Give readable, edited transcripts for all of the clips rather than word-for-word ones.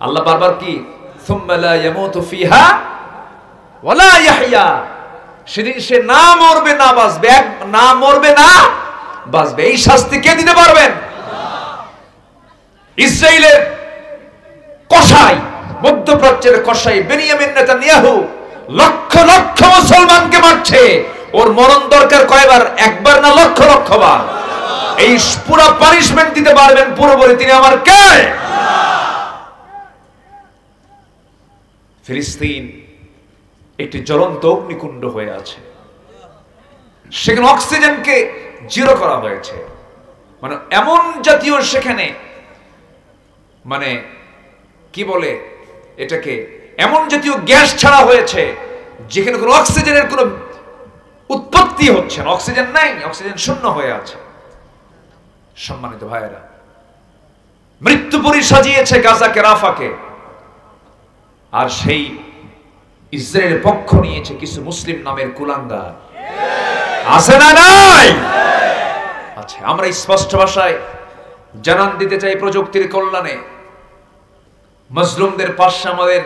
আল্লাহ বারবার কি সুম্মা লা ইয়ামুতু ফিহা ওয়ালা ইয়াহইয়া, সেদিন সে না মরবে না বাঁচবে, না মরবে না বাঁচবে। এই শাস্তি কে দিতে পারবেন? ইসরায়েলের কসাই, মধ্যপ্রাচ্যের কসাই বেনিয়ামিন নেতানিয়াহু লক্ষ লক্ষ মুসলমানকে মারছে। ওর মরণ দরকার কয়বার? একবার না লক্ষ লক্ষ বার। এই পুরো পানিশমেন্ট দিতে পারবেন পুরোপুরি তিনি আমার কে? ফিলিস্তিন একটি জ্বলন্ত অগ্নিকুণ্ড হয়ে আছে, সেখানে অক্সিজেনকে জিরো করা হয়েছে। মানে এমন জাতীয় সেখানে মানে কি বলে এটাকে, এমন জাতীয় গ্যাস ছাড়া হয়েছে যেখানে কোনো অক্সিজেনের কোনো উৎপত্তি হচ্ছে না, অক্সিজেন নাই, অক্সিজেন শূন্য হয়ে আছে। সম্মানিত ভাইয়েরা, মৃত্যুপুরী সাজিয়েছে গাজাকে, রাফাকে, আর সেই ইসরায়েলের পক্ষ নিয়েছে কিছু মুসলিম নামের কুলাঙ্গার। আছে না নাই? আচ্ছা, আমরা স্পষ্ট ভাষায় জানান দিতে চাই প্রযুক্তির কল্যাণে মজলুমদের পাশে আমাদের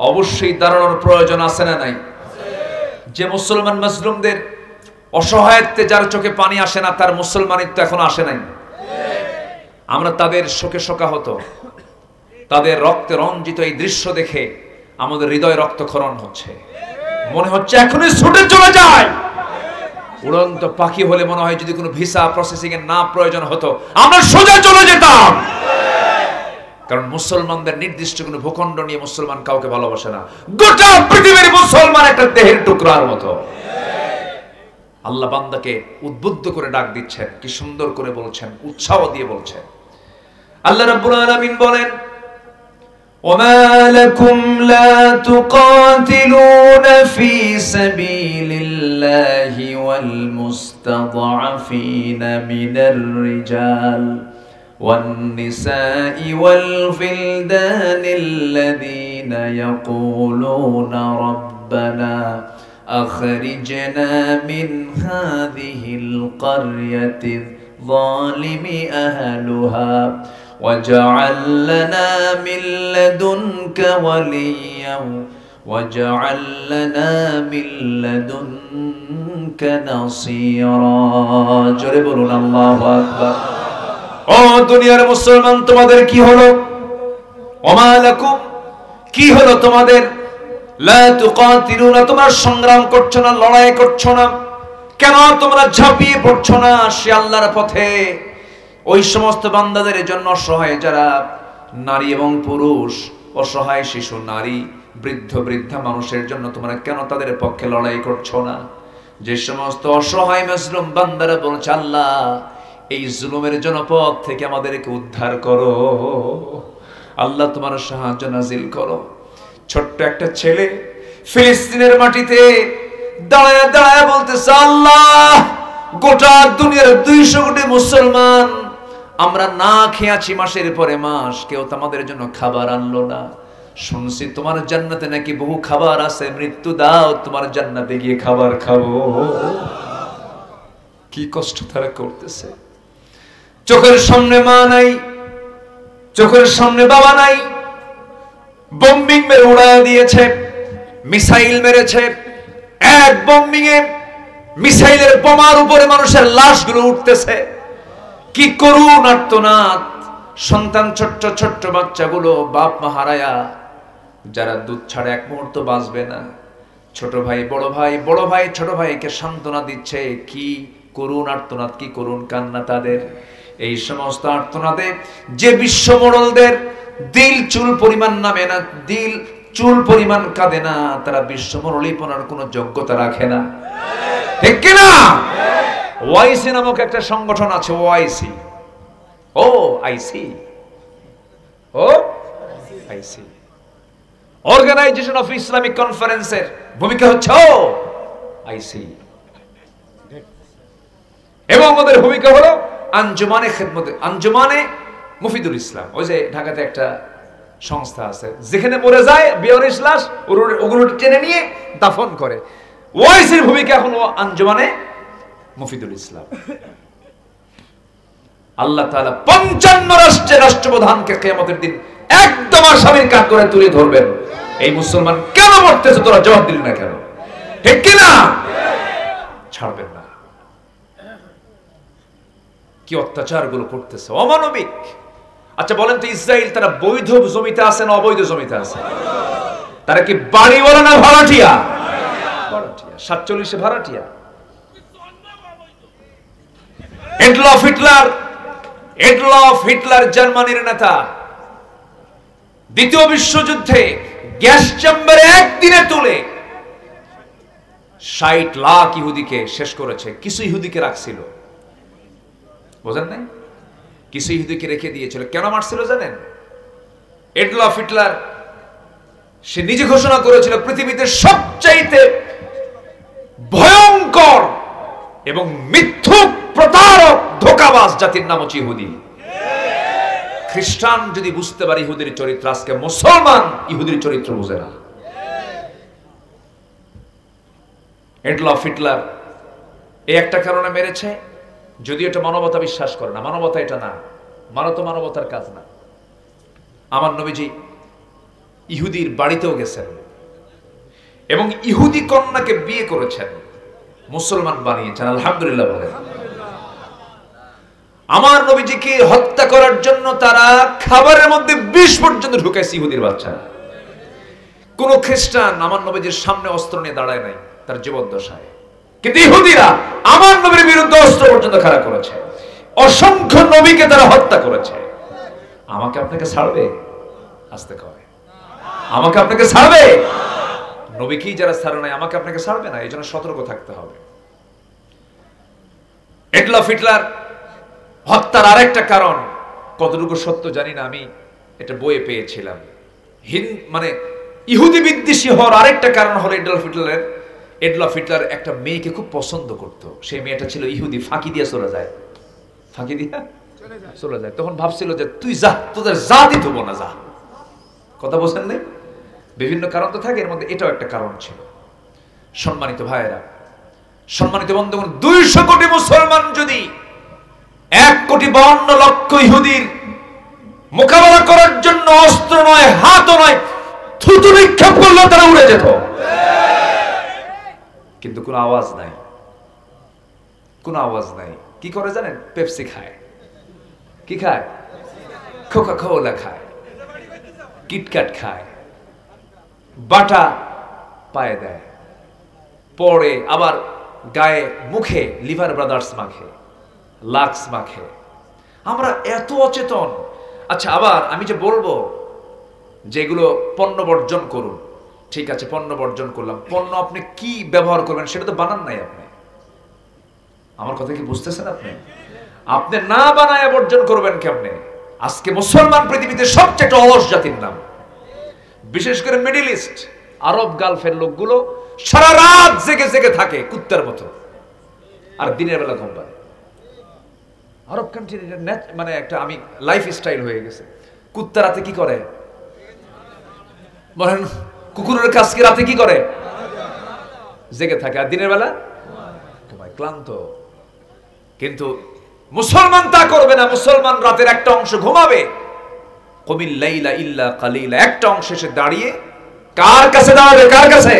অবশ্যই দাঁড়ানোর প্রয়োজন আছে না নাই? যে মুসলমান মজলুমদের অসহায়ত্বে যার চোখে পানি আসে না, তার মুসলমানিত্ব এখন আসে নাই। আমরা তাদের শোকে শোকাহত, তাদের রক্তে রঞ্জিত এই দৃশ্য দেখে আমাদের হৃদয় রক্তক্ষরণ হচ্ছে। মনে হচ্ছে এখনই ছুটে চলে যায়। উড়ন্ত পাখি হলে মনে হয় যদি কোনো ভিসা প্রসেসিং এর না প্রয়োজন হতো আমরা সোজা চলে যেতাম। কারণ মুসলমানদের নির্দিষ্ট কোনো ভূখণ্ড নিয়ে মুসলমান কাউকে ভালোবাসে না। গোটা পৃথিবীর মুসলমান একটা দেহের টুকরার মতো। আল্লাহ বান্দাকে উদ্বুদ্ধ করে ডাক দিচ্ছেন, কি সুন্দর করে বলছেন, উৎসাহ দিয়ে বলছেন। আল্লাহ রাব্বুল আলামিন বলেন, وما لكم لا تقاتلون في سبيل الله والمستضعفين من الرجال والنساء والولدان الذين يقولون ربنا أخرجنا من هذه القرية الظالم أهلها واجعل لنا من لدنك وليا واجعل لنا من لدنك نصيرا। জোরে বলুন আল্লাহু আকবার। ও দুনিয়ার মুসলমান, তোমাদের কি হলো? ওমা লাকুম, কি হলো তোমাদের? লা তুকাতিলুনা, তোমরা সংগ্রাম করছো না, লড়াই করছো না, কেন তোমরা ঝাঁপিয়ে পড়ছো না সে আল্লাহর পথে? ওই সমস্ত বান্দাদের জন্য, অসহায় যারা নারী এবং পুরুষ, অসহায় শিশু, নারী, বৃদ্ধ বৃদ্ধা মানুষের জন্য তোমরা কেন তাদের পক্ষে লড়াই করছো না? যে সমস্ত অসহায় মুসলিম বান্দারা বলছে, আল্লাহ এই জুলুমের জনপদ থেকে আমাদেরকে উদ্ধার করো, আল্লাহ তোমার সাহায্য নাজিল করো। ছোট্ট একটা ছেলে ফিলিস্তিনের মাটিতে দাঁড়ায় দাঁড়ায় বলতেছে, আল্লাহ গোটা দুনিয়ার 200 কোটি মুসলমান আমরা না খেয়ে আছি মাসের পরে মাস, কেউ তো আমাদের জন্য খাবার আনলো না। শুনছি তোমার জান্নাতে নাকি বহু খাবার আছে, মৃত্যু দাও, তোমার জান্নাতে গিয়ে খাবার খাবো। কি কষ্ট তারা করতেছে। চোখের সামনে মা নাই, চোখের সামনে বাবা নাই, বম্বিং মেরে উড়ায় দিয়েছে, মিসাইল মেরেছে। এক বম্বিং এ মিসাইলের বোমার উপরে মানুষের লাশগুলো উঠতেছে। কি করুণ আর্তনাদ। সন্তান, ছোট্ট ছোট্ট বাচ্চাগুলো বাপ মা হারায়া, যারা দুধ ছাড়া এক মুহূর্ত বাঁচবে না। ছোট ভাই বড় ভাই, বড় ভাই ছোট ভাইকে সান্ত্বনা দিচ্ছে। কি করুণ আর্তনাদ, কি করুণ কান্না তাদের। এই সমস্ত আর্তনাদে যে বিশ্ব মোড়লদের দিল চুল পরিমাণ নামে না, দিল চুল পরিমাণ কাঁদে না, তারা বিশ্ব মোড়লিপনার কোনো যোগ্যতা রাখে না, ঠিক কিনা? ওআইসি নামক একটা সংগঠন আছে, OIC, O IC, O IC, organisation of Islamic কনফারেন্সের ভূমিকা হচ্ছে ও আইসি, এবং ওদের ভূমিকা হলো আঞ্জুমানে খেদমতে, আঞ্জুমানে মুফিদুল ইসলাম। ওই যে ঢাকাতে একটা সংস্থা আছে, যেখানে মরে যায় বেয়ারিশ লাশ ওগুলো টেনে নিয়ে দাফন করে। ওআইসির ভূমিকা এখন আঞ্জুমানে মুফিদুল ইসলাম। আল্লাহ তাআলা 55 রাষ্ট্রের রাষ্ট্রপ্রধানকে কিয়ামতের দিন একদম আসামির কাঠ করে তুলে ধরবেন, এই মুসলমান কেন মরতেছে তোরা জবাব দিলি না কেন? ঠিক কিনা? ছাড়বেন না। কি অত্যাচার গুলো করতেছে, অমানবিক। আচ্ছা বলেন তো, ইসরায়েল তারা বৈধ জমিতে আছে না অবৈধ জমিতে আছে? তারা কি বাড়িওয়ালা না ভাড়াটিয়া? 47 ভাড়াটিয়া। এডলফ হিটলার জার্মানির নেতা, দ্বিতীয় বিশ্বযুদ্ধে গ্যাস চেম্বারে একদিনে তুলে 60 লাখ ইহুদিকে শেষ করেছে। কিছু ইহুদিকে রাখছিল, বোঝেন নাই? কিছু ইহুদিকে রেখে দিয়েছিল। কেন মারছিল জানেন? এডলফ হিটলার সে নিজে ঘোষণা করেছিল পৃথিবীতে সবচাইতে ভয়ঙ্কর এবং মিথ্যুক, প্রতারক, ধোঁকাবাজ জাতির নাম হচ্ছে ইহুদি। খ্রিস্টান যদি বুঝতে পারে ইহুদির চরিত্র, আজকে মুসলমান ইহুদির চরিত্র বুঝে না। এডলফ হিটলার এই একটা কারণে মেরেছে, যদি এটা মানবতা বিশ্বাস করে না, মানবতা এটা না, মানবতার কাজ না। আমার নবীজি ইহুদির বাড়িতেও গেছেন এবং ইহুদি কন্যাকে বিয়ে করেছেন, মুসলমান বানিয়েছেন। আলহামদুলিল্লাহ বলেন। আমার নবীজিকে হত্যা করার জন্য তারা খাবারের মধ্যে বিষ পর্যন্ত ঢুকাইছে ইহুদির বাচ্চারা। কোন খ্রিস্টান আমার নবীজির সামনে অস্ত্র নিয়ে দাঁড়ায় নাই তার জীবদ্দশায়, কিন্তু ইহুদিরা আমার নবীর বিরুদ্ধে অস্ত্র পর্যন্ত খাড়া করেছে। অসংখ্য নবীকে তারা হত্যা করেছে। আমাকে আপনাকে ছাড়বে? আসতে কয়, আমাকে আপনাকে ছাড়বে? নবীকেই যারা ছাড়ে নাই, আমাকে আপনাকে ছাড়বে না। এই জন্য সতর্ক থাকতে হবে। এডলফ হিটলার হত্যার আরেকটা কারণ, কতটুকু সত্য জানি না, আমি এটা বইয়ে পেয়েছিলাম। মানে ইহুদি বিদ্বেষী হওয়ার আরেকটা কারণ হলো এডলফ হিটলার একটা মেয়েকে খুব পছন্দ করত। সেই মেয়েটা ছিল ইহুদি, ফাঁকি দিয়ে চলে যায়, ফাঁকি দিয়ে চলে যায়। তখন ভাবছিল যে তুই যা, তোদের জাতি দেব না, যা। কথা বলছেন না? বিভিন্ন কারণ তো থাকে, এর মধ্যে এটাও একটা কারণ ছিল। সম্মানিত ভাইয়েরা, সম্মানিত বন্ধুগণ, 200 কোটি মুসলমান যদি 1,52,00,000 ইহুদির মোকাবেলা করার জন্য অস্ত্র নয়, হাতও নয়, থুতু নিক্ষেপ করলেও তারা উড়ে যেত, কিন্তু কোনো আওয়াজ নাই, কোনো আওয়াজ নাই। কি করে জানেন? পেপসি খায়। কি খায়? কোকা কোলা খায়, কিটক্যাট খায়, বাটা পায়ে দেয়, পরে আবার গায়ে মুখে লিভার ব্রাদার্স মাখে, লাক্স মাখে। আমরা এত অচেতন। আচ্ছা, আবার আমি যে বলবো যেগুলো পণ্য বর্জন করুন, ঠিক আছে, পণ্য বর্জন করলাম, পণ্য আপনি কি ব্যবহার করবেন সেটা তো বানান নাই আপনি। আমার কথা কি বুঝতেছেন আপনি? আপনি না বানায় বর্জন করবেন কেমনে? আজকে মুসলমান পৃথিবীতে সবচেয়ে অলস জাতির নাম। বিশেষ করে মিডল ইস্ট, আরব গালফের লোকগুলো সারা রাত জেগে জেগে থাকে কুত্তার মতো, আর দিনের বেলা ঘুম পায়। আরব কান্ট্রির মানে একটা আমি লাইফ স্টাইল হয়ে গেছে। কুত্তা রাতে কি করে বলেন? কুকুরের কাছকে রাতে কি করে? জেগে থাকে, আর দিনের বেলা ঘুমায়, ক্লান্ত। কিন্তু মুসলমান তা করবে না। মুসলমান রাতের একটা অংশ ঘুমাবে, কমিল লাইলা ইল্লা কালিলা, একটা অংশ এসে দাঁড়িয়ে কার কাছে দাঁড়াবে? কার কাছে?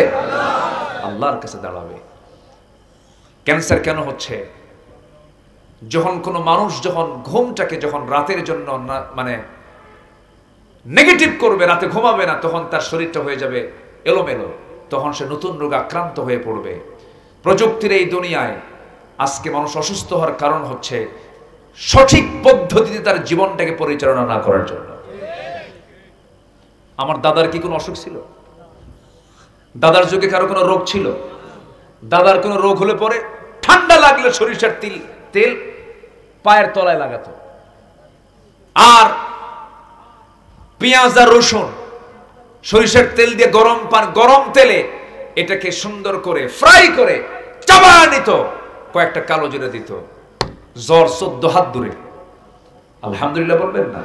আল্লাহর কাছে দাঁড়াবে। ক্যান্সার কেন হচ্ছে? যখন কোনো মানুষ যখন ঘুমটাকে যখন রাতের জন্য মানে নেগেটিভ করবে, রাতে ঘুমাবে না, তখন তার শরীরটা হয়ে যাবে এলোমেলো, তখন সে নতুন রোগে আক্রান্ত হয়ে পড়বে। প্রযুক্তির এই দুনিয়ায় আজকে মানুষ অসুস্থ হওয়ার কারণ হচ্ছে সঠিক পদ্ধতিতে তার জীবনটাকে পরিচালনা না করার জন্য। আমার দাদার কি কোনো অসুখ ছিল? দাদার যুগে কারো কোনো রোগ ছিল? দাদার কোনো রোগ হলে পরে ঠান্ডা লাগলে সরিষার তেল পায়ের তলায় লাগাতো, আর পেঁয়াজ আর রসুন সরিষার তেল দিয়ে গরম তেলে এটাকে সুন্দর করে ফ্রাই করে চাবা নিত, কয়েকটা কালো জিরা দিত, জ্বর 14 হাত দূরে। আলহামদুলিল্লাহ বলবেন না?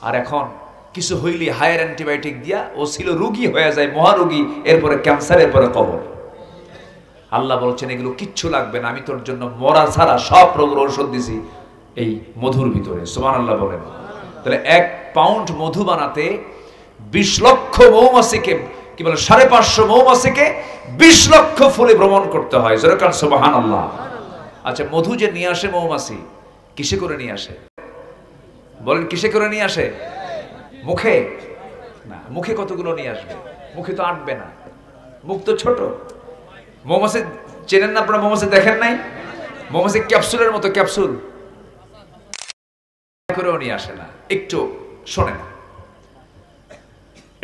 আর এখন কিছু হইলে হায়ার অ্যান্টিবায়োটিক দিয়া ও ছিল রোগী হয়ে যায়, মহারোগী, এরপরে ক্যান্সার, এরপরে কবর। আল্লাহ বলছেন এগুলো কিচ্ছু লাগবে না, আমি তোর জন্য মরা ছাড়া সব রোগের ঔষধ দিছি এই মধুর ভিতরে। সুবহানাল্লাহ বলেন। তাহলে পাউন্ড মধু বানাতে 20 লক্ষ মৌমাছিকে, কি বলে 550 মৌমাছিকে 20 লক্ষ ফুলে ভ্রমণ করতে হয়। যেরকম সুবহানাল্লাহ। আচ্ছা, মধু যে নিয়ে আসে মৌমাছি, কিসে করে নিয়ে আসে বলেন? কিসে করে নিয়ে আসে? মুখে না। মুখে কতগুলো নিয়ে আসবে? মুখে তো আটবে না, মুখ তো ছোট। মৌমাছি চেনেন না আপনারা? মৌমাছি দেখেন নাই? মৌমাছি ক্যাপসুলের মতো, ক্যাপসুল করেও নিয়ে আসে না। একটু শোনেন,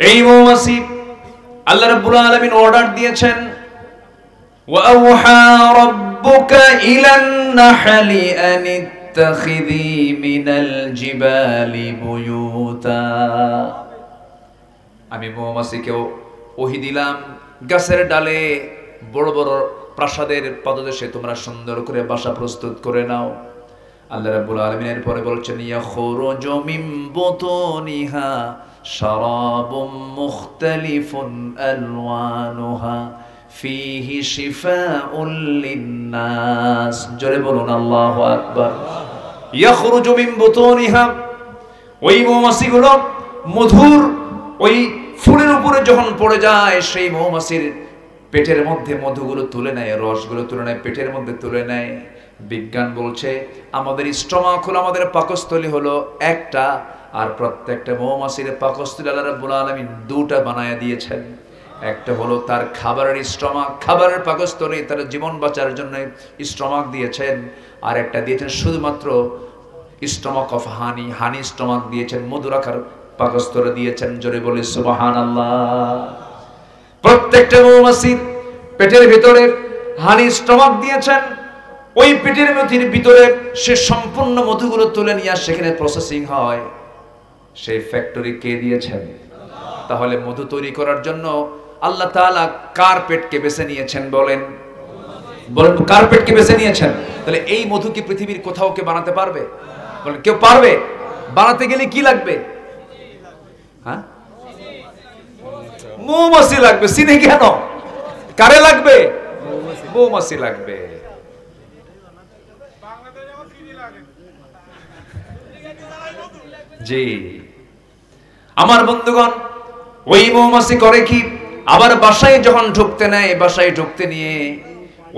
এই মৌমাছি আল্লাহ রাব্বুল আলামিন অর্ডার দিয়েছেন, ওয়া আওহা রাব্বুকা ইলান নাহলি আন ইত্তাখিযি মিনাল জিবালি বুয়ুতা। আমি মৌমাছিকেও ওহী দিলাম, গাছের ডালে বড় বড় প্রাসাদের পাদদেশে তোমরা সুন্দর করে বাসা প্রস্তুত করে নাও। আল্লাহ রাব্বুল আলামিন এর পরে বলছেন, ইয়াখরুজু মিন বুতুনিহা শারাবুম মুখতালিফুন আলওয়ানুহা ফীহি শিফাউল লিন্নাস। জোরে বলুন আল্লাহু আকবার। ইয়াখরুজু মিন বুতুনিহা, ওই মৌমাছিগুলো মধুর ওই ফুলের উপরে যখন পড়ে যায়, সেই মৌমাছির পেটের মধ্যে মধুগুলো তুলে নেয়, রসগুলো তুলে নেয়, পেটের মধ্যে তুলে নেয়। বিজ্ঞান বলছে আমাদের স্টমাক হলো, আমাদের পাকস্থলী হলো একটা, আর প্রত্যেকটা মৌমাছির পাকস্থলী আল্লাহ রাব্বুল আলামিন দুটা বানায়া দিয়েছেন। একটা হলো তার খাবারের স্টমাক, খাবারের পাকস্থলী, তার জীবন বাঁচার জন্য স্টমাক দিয়েছেন। আর একটা দিয়েছেন শুধুমাত্র stomach of honey, honey stomach দিয়েছেন, মধু রাখার পাকস্থলী দিয়েছেন। জোরে বলি সুবহানাল্লাহ। প্রত্যেকটা মৌমাছির পেটের ভিতরে হানি স্টমাক দিয়েছেন। ওই পেটের মধ্যে ভিতরে সে সম্পূর্ণ মধুগুলো তুলে নিয়ে সেখানে প্রসেসিং হয়। সেই ফ্যাক্টরি কে দিয়েছেন? তাহলে মধু তৈরি করার জন্য আল্লাহ তাআলা কার পেটকে বেছে নিয়েছেন? বলেন বলেন, কার পেটকে বেছে নিয়েছেন? তাহলে এই মধু কি পৃথিবীর কোথাও কে বানাতে পারবে? বলেন, কেউ পারবে? বানাতে গেলে কি লাগবে? হ্যাঁ, মৌমাছি লাগবে। চিনি কেন? কারে লাগবে? মৌমাছি লাগবে। জি আমার বন্ধুগণ, ওই মৌমাছি করে কি, আবার বাসায় যখন ঢুকতে নেয়, বাসায় ঢুকতে নিয়ে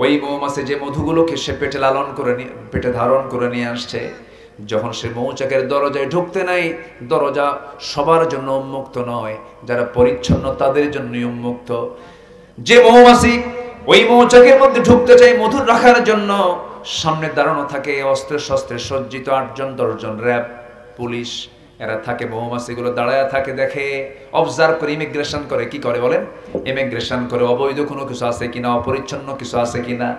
ওই মৌমাছি যে মধুগুলোকে সে পেটে লালন করে পেটে ধারণ করে নিয়ে আসছে, যখন সে মৌচাকের দরজায় ঢুকতে নেয়, দরজা সবার জন্য উন্মুক্ত নয়, যারা পরিচ্ছন্ন তাদের জন্যই উন্মুক্ত। যে মৌমাছি ওই মৌচাকের মধ্যে ঢুকতে চায় মধু রাখার জন্য, সামনে দাঁড়ানো থাকে অস্ত্রে শস্ত্রে সজ্জিত 8-10 জন র্যাব পুলিশ, এরা থাকে, মৌমাছিগুলো দাঁড়ায় থাকে, দেখে, অবজার্ভ করে, ইমিগ্রেশন করে। কি করে বলেন? ইমিগ্রেশন করে, অবৈধ কোনো কিছু আছে কিনা, অপরিচ্ছন্ন কিছু আছে কিনা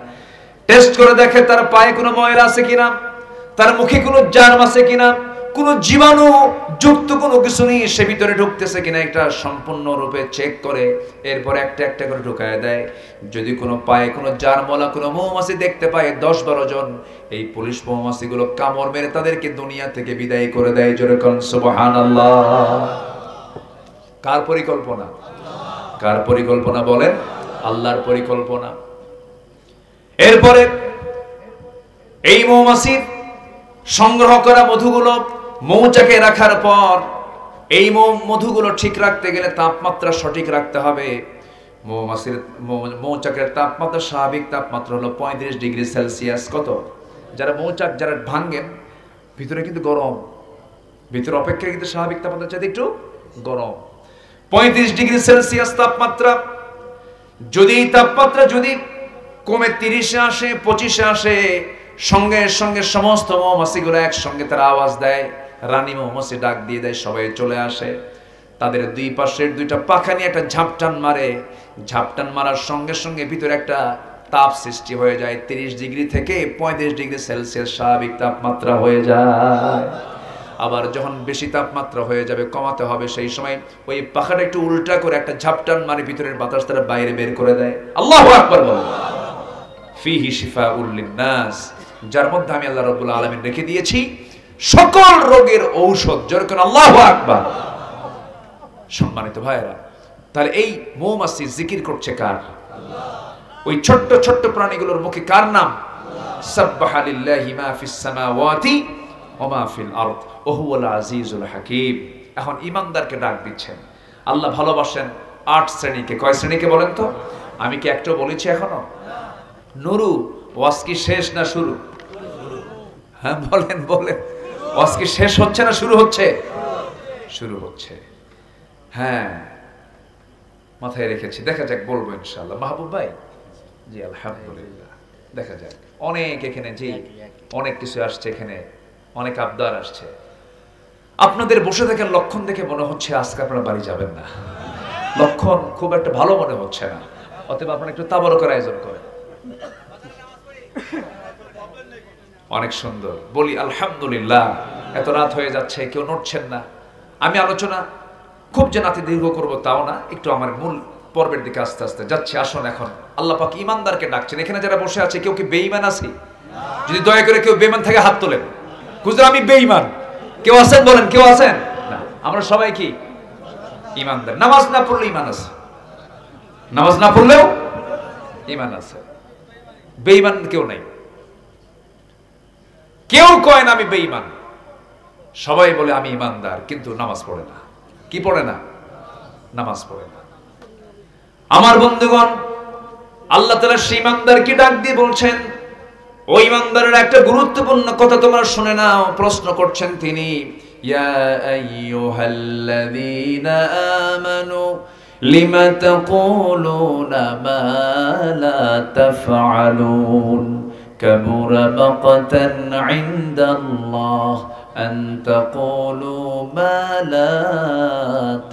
টেস্ট করে দেখে, তার পায়ে কোনো ময়লা আছে কিনা, তার মুখে কোনো জার্ম আছে কিনা, কোনো জীবাণু যুক্ত কোনো কিছু নেই, সে ভিতরে ঢুকতেছে কিনা, এটা সম্পূর্ণরূপে চেক করে এরপরে একটা একটা করে ঢুকায় দেয়। যদি কোনো পায়ে কোনো জার্মওয়ালা কোনো মৌমাছি দেখতে পায় 10-12 জন, এই পুলিশ মৌমাছিগুলো কামড় মেরে তাদেরকে দুনিয়া থেকে বিদায় করে দেয়। জোরে কোন সুবহানাল্লাহ। কার পরিকল্পনা? কার পরিকল্পনা বলেন? আল্লাহর পরিকল্পনা। এরপরে এই মৌমাছির সংগ্রহ করা মধুগুলো মৌচাকে রাখার পর, এই মধুগুলো ঠিক রাখতে গেলে তাপমাত্রা সঠিক রাখতে হবে। মৌচাকের তাপমাত্রা, স্বাভাবিক তাপমাত্রা হলো 35 ডিগ্রি সেলসিয়াস। কত? যারা মৌচাক যারা ভাঙেন, ভিতরে কিন্তু গরম, ভিতরে অপেক্ষা কিন্তু স্বাভাবিক তাপমাত্রা চাইতে একটু গরম। 35 ডিগ্রি সেলসিয়াস তাপমাত্রা। যদি এই তাপমাত্রা যদি কমে 30-এ আসে, 25-এ আসে, সঙ্গে সঙ্গে সমস্ত মৌমাছিগুলো একসঙ্গে তারা আওয়াজ দেয়, রানী মৌমাছি ডাক দিয়ে দেয়, সবাই চলে আসে। তাদের দুই পাশের দুইটা পাখা নিয়ে একটা ঝাপটান মারে, ঝাপটান মারার সঙ্গে সঙ্গে ভিতরে একটা তাপ সৃষ্টি হয়ে যায়। 30 ডিগ্রি থেকে 35 ডিগ্রি সেলসিয়াস স্বাভাবিক তাপমাত্রা হয়ে যায়। আবার যখন বেশি তাপমাত্রা হয়ে যাবে, কমাতে হবে, সেই সময় ওই পাখাটা একটু উল্টা করে একটা ঝাপটান মারে, ভিতরের বাতাস তারা বাইরে বের করে দেয়। আল্লাহু আকবার বলো। ফীহি শিফাউল লিন্নাস, যার মধ্যে আমি আল্লাহ রাব্বুল আলামিন রেখে দিয়েছি সকল রোগের ঔষধ। যেরকম আল্লাহু আকবার। সম্মানিত ভাইরা, তাহলে এই মৌমাছি জিকির করছে কার? ওই ছোট্ট ছোট্ট প্রাণীগুলোর মুখে কার নাম? সাব্বাহা লিল্লাহি মা ফিস সামাওয়াতি ওয়া মা ফিল আরদ ওয়া হুয়াল আজিজুল হাকীম। এখন ইমানদারকে ডাক দিচ্ছেন। আল্লাহ ভালোবাসেন 8 শ্রেণীকে। কয় শ্রেণীকে বলেন তো? আমি কি একটাও বলেছি এখনো? নুরু, ওয়াজ কি শেষ না শুরু? হ্যাঁ বলেন বলেন, ওয়াজ কি শেষ হচ্ছে না শুরু হচ্ছে? শুরু হচ্ছে। হ্যাঁ মাথায় রেখেছি, দেখা যাক, বলবো ইনশাআল্লাহ। মাহবুব ভাই? জি আলহামদুলিল্লাহ। দেখা যাক, অনেক এখানে জি অনেক কিছু আসছে, এখানে অনেক আবদার আসছে। আপনাদের বসে থাকার লক্ষণ দেখে মনে হচ্ছে আজকে আপনারা বাড়ি যাবেন না, লক্ষণ খুব একটা ভালো মনে হচ্ছে না। অতএব আপনারা একটু তাবারকের আয়োজন করেন। অনেক সুন্দর, বলি আলহামদুলিল্লাহ। এত রাত হয়ে যাচ্ছে, কেউ নড়ছেন না। আমি আলোচনা খুব যে নাতি দীর্ঘ করবো তাও না, একটু আমার মূল পর্বের দিকে আস্তে আস্তে যাচ্ছি। আসুন, এখন আল্লাহ পাক ইমানদারকে ডাকছেন। এখানে যারা বসে আছে কেউ কি বেঈমান আছে? যদি দয়া করে কেউ বেঈমান থেকে হাত তোলেন। হুজুর আমি বেঈমান, কেউ আছেন? বলেন, কেউ আছেন? না, আমরা সবাই কি ইমানদার। নামাজ না পড়লে ইমান আছে, নামাজ না পড়লেও ইমান আছে। বেঈমান কেউ নাই। কেউ কয় না আমি বেঈমান, সবাই বলে আমি ইমানদার, কিন্তু নামাজ পড়ে না। কি পড়ে না? নামাজ পড়ে না। আমার বন্ধুগণ, আল্লাহ তাআলা সেই ইমানদারকে ডাক দিয়ে বলছেন, ওই ইমানদারের একটা গুরুত্বপূর্ণ কথা তোমরা শুনে নাও। প্রশ্ন করছেন তিনি, ইয়া আইয়ুহাল্লাযীনা আমানু লিমা তাকুলুনা মা লা তাফআলুন কাবুরা মাকতান ইনদাল্লাহ আন তাকুলু মা লা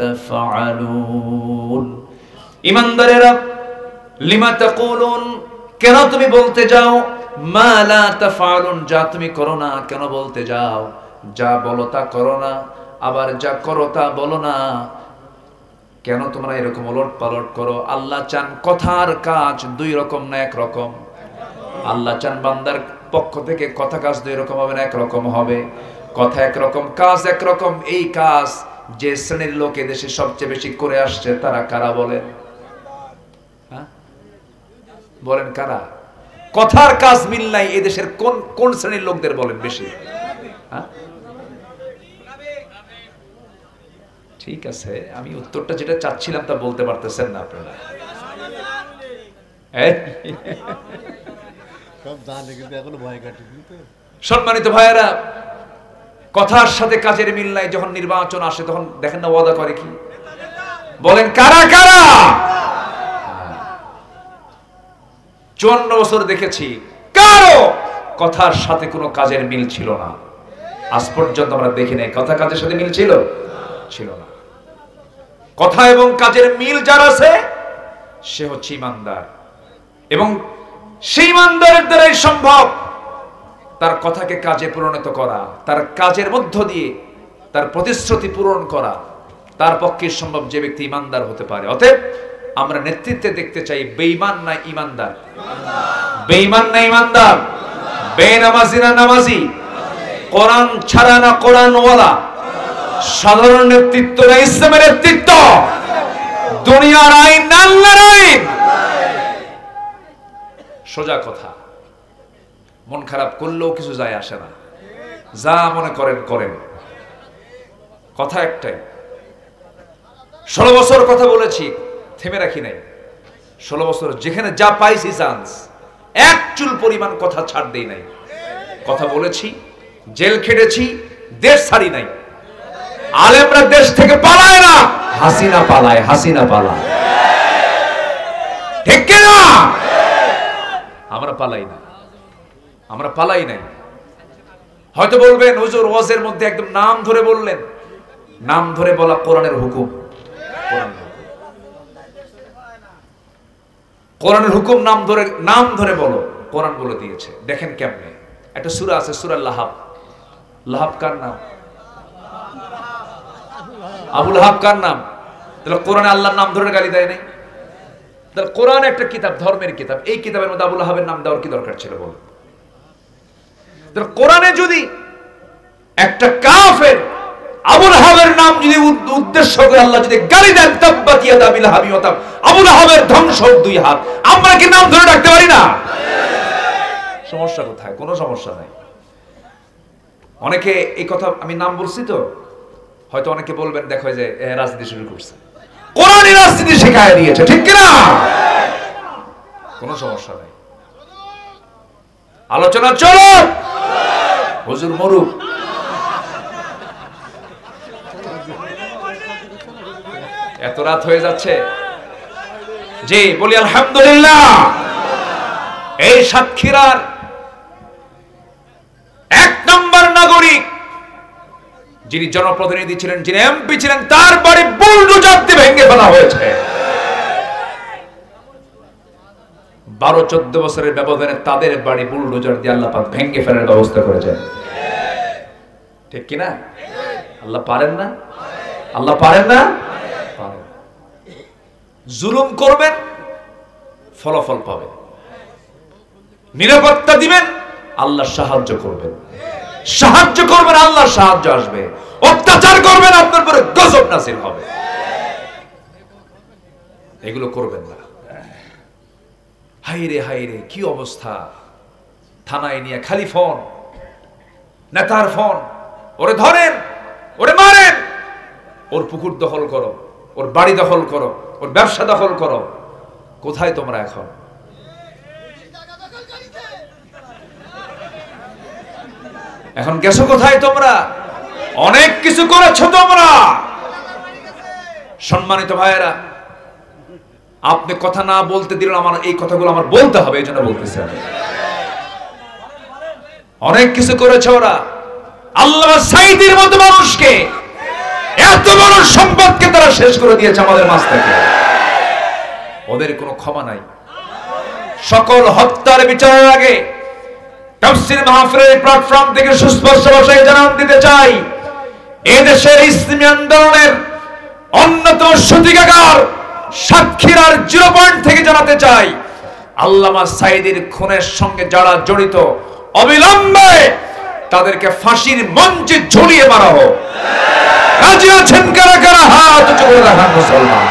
তাফআলুন। ইমানদারেরা, লিমা তাকুলুন, কেন তুমি বলতে যাও, মা লা তাফআলুন, যা তুমি করো না। কেন বলতে যাও? যা বলো তা করো না, আবার যা করো তা বলো না। কেন তোমরা এরকম ওলট পালট করো? আল্লাহ চান কথার কাজ দুই রকম না এক রকম? আল্লাহ চান বান্দার পক্ষ থেকে কথা কাজ দুই রকম হবে না এক রকম হবে? কথা একরকম, কাজ একরকম। এই কাজ যে শ্রেণীর লোক এদেশে সবচেয়ে বেশি করে আসছে তারা কারা বলেন? বলেন কারা? কথার কাজ মিল নাই এদেশের কোন কোন শ্রেণীর লোকদের বলেন বেশি? ঠিক আছে, আমি উত্তরটা যেটা চাচ্ছিলাম তা বলতে পারতেছেন না আপনারা। সম্মানিত ভাইয়েরা, কথার সাথে কাজের মিল নাই। যখন নির্বাচন আসে তখন দেখেন না ওয়াদা করে কি? বলেন কারা কারা? 54 বছর দেখেছি কারো কথার সাথে কোনো কাজের মিল ছিল না। আজ পর্যন্ত আমরা দেখি নাই কথা কাজের সাথে মিল ছিল না। কথা এবং কাজের মিল যার আছে সে হচ্ছে ইমানদার, এবং সেই ইমানদারের দ্বারাই সম্ভব তার কথাকে কাজে পরিণত করা, তার কাজের মধ্য দিয়ে তার প্রতিশ্রুতি পূরণ করা। তার পক্ষে সম্ভব যে ব্যক্তি ইমানদার হতে পারে। অতএব আমরা নেতৃত্বে দেখতে চাই বেঈমান না ইমানদার? বেঈমান না ইমানদার? বেনামাজি না নামাজি? কোরআন ছাড়া না কোরআনওয়ালা? সাধারণ নেতৃত্ব না ইসলামের নেতৃত্ব? দুনিয়ার আইন না আল্লাহর আইন? সোজা কথা। মন খারাপ করলেও কিছু যায় আসে না, যা মনে করেন করেন। কথা একটাই। 16 বছর কথা বলেছি, থেমে রাখি নাই। 16 বছর যেখানে যা পাইছি চান্স, এক চুল পরিমাণ কথা ছাড় দেই নাই। কথা বলেছি, জেল খেটেছি, দেশ ছাড়ি নাই। আলেমরা দেশ থেকে পালায় না, হাসিনা পালায়, হাসিনা পালায়। ঠিক কিনা? আমরা পালাই না, আমরা পালাই নাই। হয়তো বলবেন হুজুর ওয়াজের মধ্যে একদম নাম ধরে বললেন। নাম ধরে বলা কোরআনের হুকুম। কোরআনের হুকুম নাম ধরে বলো, কোরআন বলে দিয়েছে। দেখেন কেমনে। একটা সূরা আছে, সূরা লাহাব। লাহাব কার নাম? আবু লাহাব কার নাম? তাহলে কোরআনে আল্লাহর নাম ধরে গালি দেয় নাই? তাহলে কোরআন একটা কিতাব, ধর্মের কিতাব। এই কিতাবের মধ্যে আবু লাহাবের নাম দেওয়ার কি দরকার ছিল বল? তাহলে কোরআনে যদি একটা কাফের আবু লাহাবের নাম যদি উদ্দেশ্য করে আল্লাহ যদি গালি দেন, তাব্বাত ইয়াদা আবি লাহাবি ওয়া তাব, আবু লাহাবের ধ্বংস 2 হাত, আমরা কি নাম ধরে ডাকতে পারি না? সমস্যা কোথায়? কোনো সমস্যা নাই। অনেকে এই কথা, আমি নাম বলছি তো, হয়তো অনেকে বলবেন দেখো যে রাজনীতি শুরু করছে, কোরআনই রাজনীতি শেখায় দিয়েছে, ঠিক কিনা? কোনো সমস্যা নাই, আলোচনা চলো, হুজুর মরুক। এত রাত হয়ে যাচ্ছে, জি বলি আলহামদুলিল্লাহ। এই সাতক্ষীরার 1 নম্বর নাগরিক যিনি জনপ্রতিনিধি ছিলেন, যিনি এমপি ছিলেন, তার বাড়ি বুলডোজার দিয়ে ভেঙে ফেলা হয়েছে। 12-14 বছরের ব্যবধানে তাদের বাড়ি বুলডোজার দিয়ে আল্লাহ পাক ভেঙে ফেলার ব্যবস্থা করেছেন, ঠিক কিনা? আল্লাহ পারেন না? আল্লাহ পারেন না? জুলুম করবেন, ফলাফল পাবেন। নিরাপত্তা দিবেন, আল্লাহ সাহায্য করবেন। সাহায্য করবেন, আল্লাহ সাহায্য আসবে। অত্যাচার করবেন, আপনার উপরে গজব নাযিল হবে। এগুলো করবেন না। হাইরে হাইরে কি অবস্থা! থানায় নিয়ে খালি ফোন, নেতার ফোন, ওরে ধরেন, ওরে মারেন, ওর পুকুর দখল করো, ওর বাড়ি দখল করো, ওর ব্যবসা দখল করো। কোথায় তোমরা এখন? এখন গেছো কোথায় তোমরা? অনেক কিছু করেছো তোমরা। সম্মানিত ভাইয়েরা, আপনি কথা না বলতে দিলেন, আমার এই কথাগুলো আমার বলতে হবে, এই জন্য বলতেছি। অনেক কিছু করেছে ওরা। আল্লামা সাঈদীর মতো মানুষকে, এত বড় সম্পদকে তারা শেষ করে দিয়েছে আমাদের মাঝ থেকে। ওদের কোনো ক্ষমা নাই। সকল হত্যার বিচারের আগে তাফসীর মাহফিলের প্ল্যাটফর্ম থেকে সুস্পষ্ট ভাষায় জানান দিতে চাই, এই দেশের ইসলামী আন্দোলনের অন্যতম সূতিকাগার সাতক্ষীরার 0 পয়েন্ট থেকে জানাতে চাই, আল্লামা সাঈদীর খুনের সঙ্গে যারা জড়িত, অবিলম্বে তাদেরকে ফাঁসির মঞ্চে ঝুলিয়ে মারা হোক। রাজি আছেন কারা কারা? হাত উঁচু করে দেখান মুসলমান।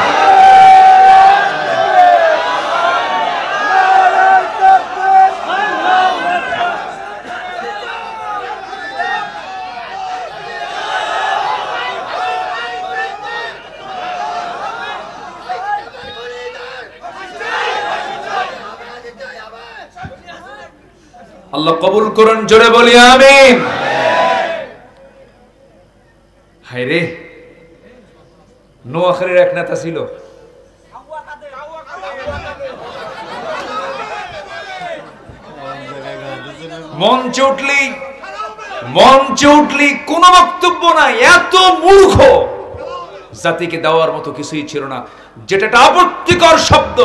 আল্লাহ কবুল করুন, জোরে বলি আমিন। হায়রে, নোয়াখালীর এক নেতা ছিল, মঞ্চে উঠলি কোন বক্তব্য নাই, এত মূর্খ, জাতিকে দেওয়ার মতো কিছুই ছিল না। যেটা আপত্তিকর শব্দ,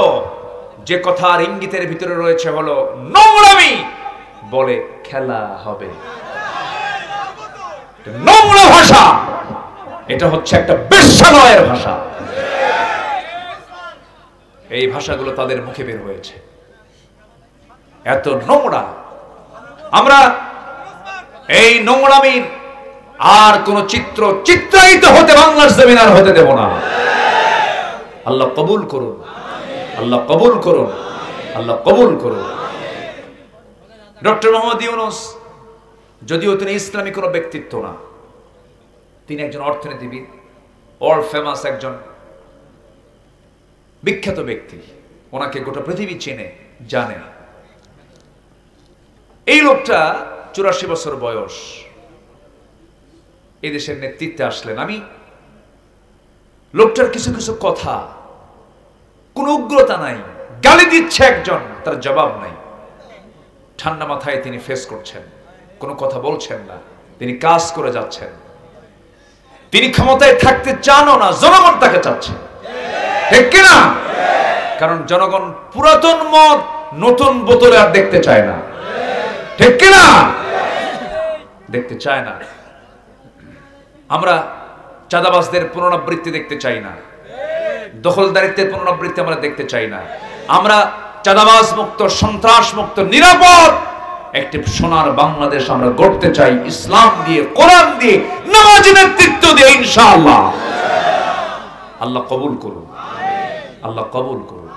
যে কথার ইঙ্গিতের ভিতরে রয়েছে হলো নোংরামি, বলে খেলা হবে। নোংরা ভাষা, এটা হচ্ছে একটা বেশ্যালয়ের ভাষা। এই ভাষাগুলো তাদের মুখে বের হয়েছে, এত নোংরা। আমরা এই নোংরামির আর কোন চিত্রায়িত হতে বাংলার জমিন আর হতে দেব না। আল্লাহ কবুল করুন, আল্লাহ কবুল করুন, আল্লাহ কবুল করুন। ডক্টর মোহাম্মদ ইউনূস যদিও তিনি ইসলামী কোনো ব্যক্তিত্ব না, তিনি একজন অর্থনীতিবিদ, ওয়ার্ল্ড ফেমাস একজন বিখ্যাত ব্যক্তি। ওনাকে গোটা পৃথিবী চেনে, জানে। এই লোকটা 84 বছর বয়স, এই দেশের নেতৃত্বে আসলেন। আমি লোকটার কিছু কিছু কথা, কোন উগ্রতা নাই, গালি দিচ্ছে একজন, তার জবাব নাই, ঠান্ডা মাথায় তিনি ফেস করছেন, কোনো কথা বলছেন না, তিনি কাজ করে যাচ্ছেন। তিনি ক্ষমতায় থাকতে চানও না, জনগণ তাকে চাচ্ছে, ঠিক কিনা? কারণ জনগণ পুরাতন মদ নতুন বোতলে আর দেখতে চায় না, ঠিক কিনা? দেখতে চায় না। আমরা চাঁদাবাজদের পুনরাবৃত্তি দেখতে চাই না, দখলদারিত্বের পুনরাবৃত্তি আমরা দেখতে চাই না। আমরা চাঁদাবাজ মুক্ত, সন্ত্রাস মুক্ত, নিরাপদ একটি সোনার বাংলাদেশ আমরা গড়তে চাই, ইসলাম দিয়ে, কোরআন দিয়ে, নামাজি নেতৃত্ব দিয়ে, ইনশাআল্লাহ। আল্লাহ কবুল করুন, আল্লাহ কবুল করুন।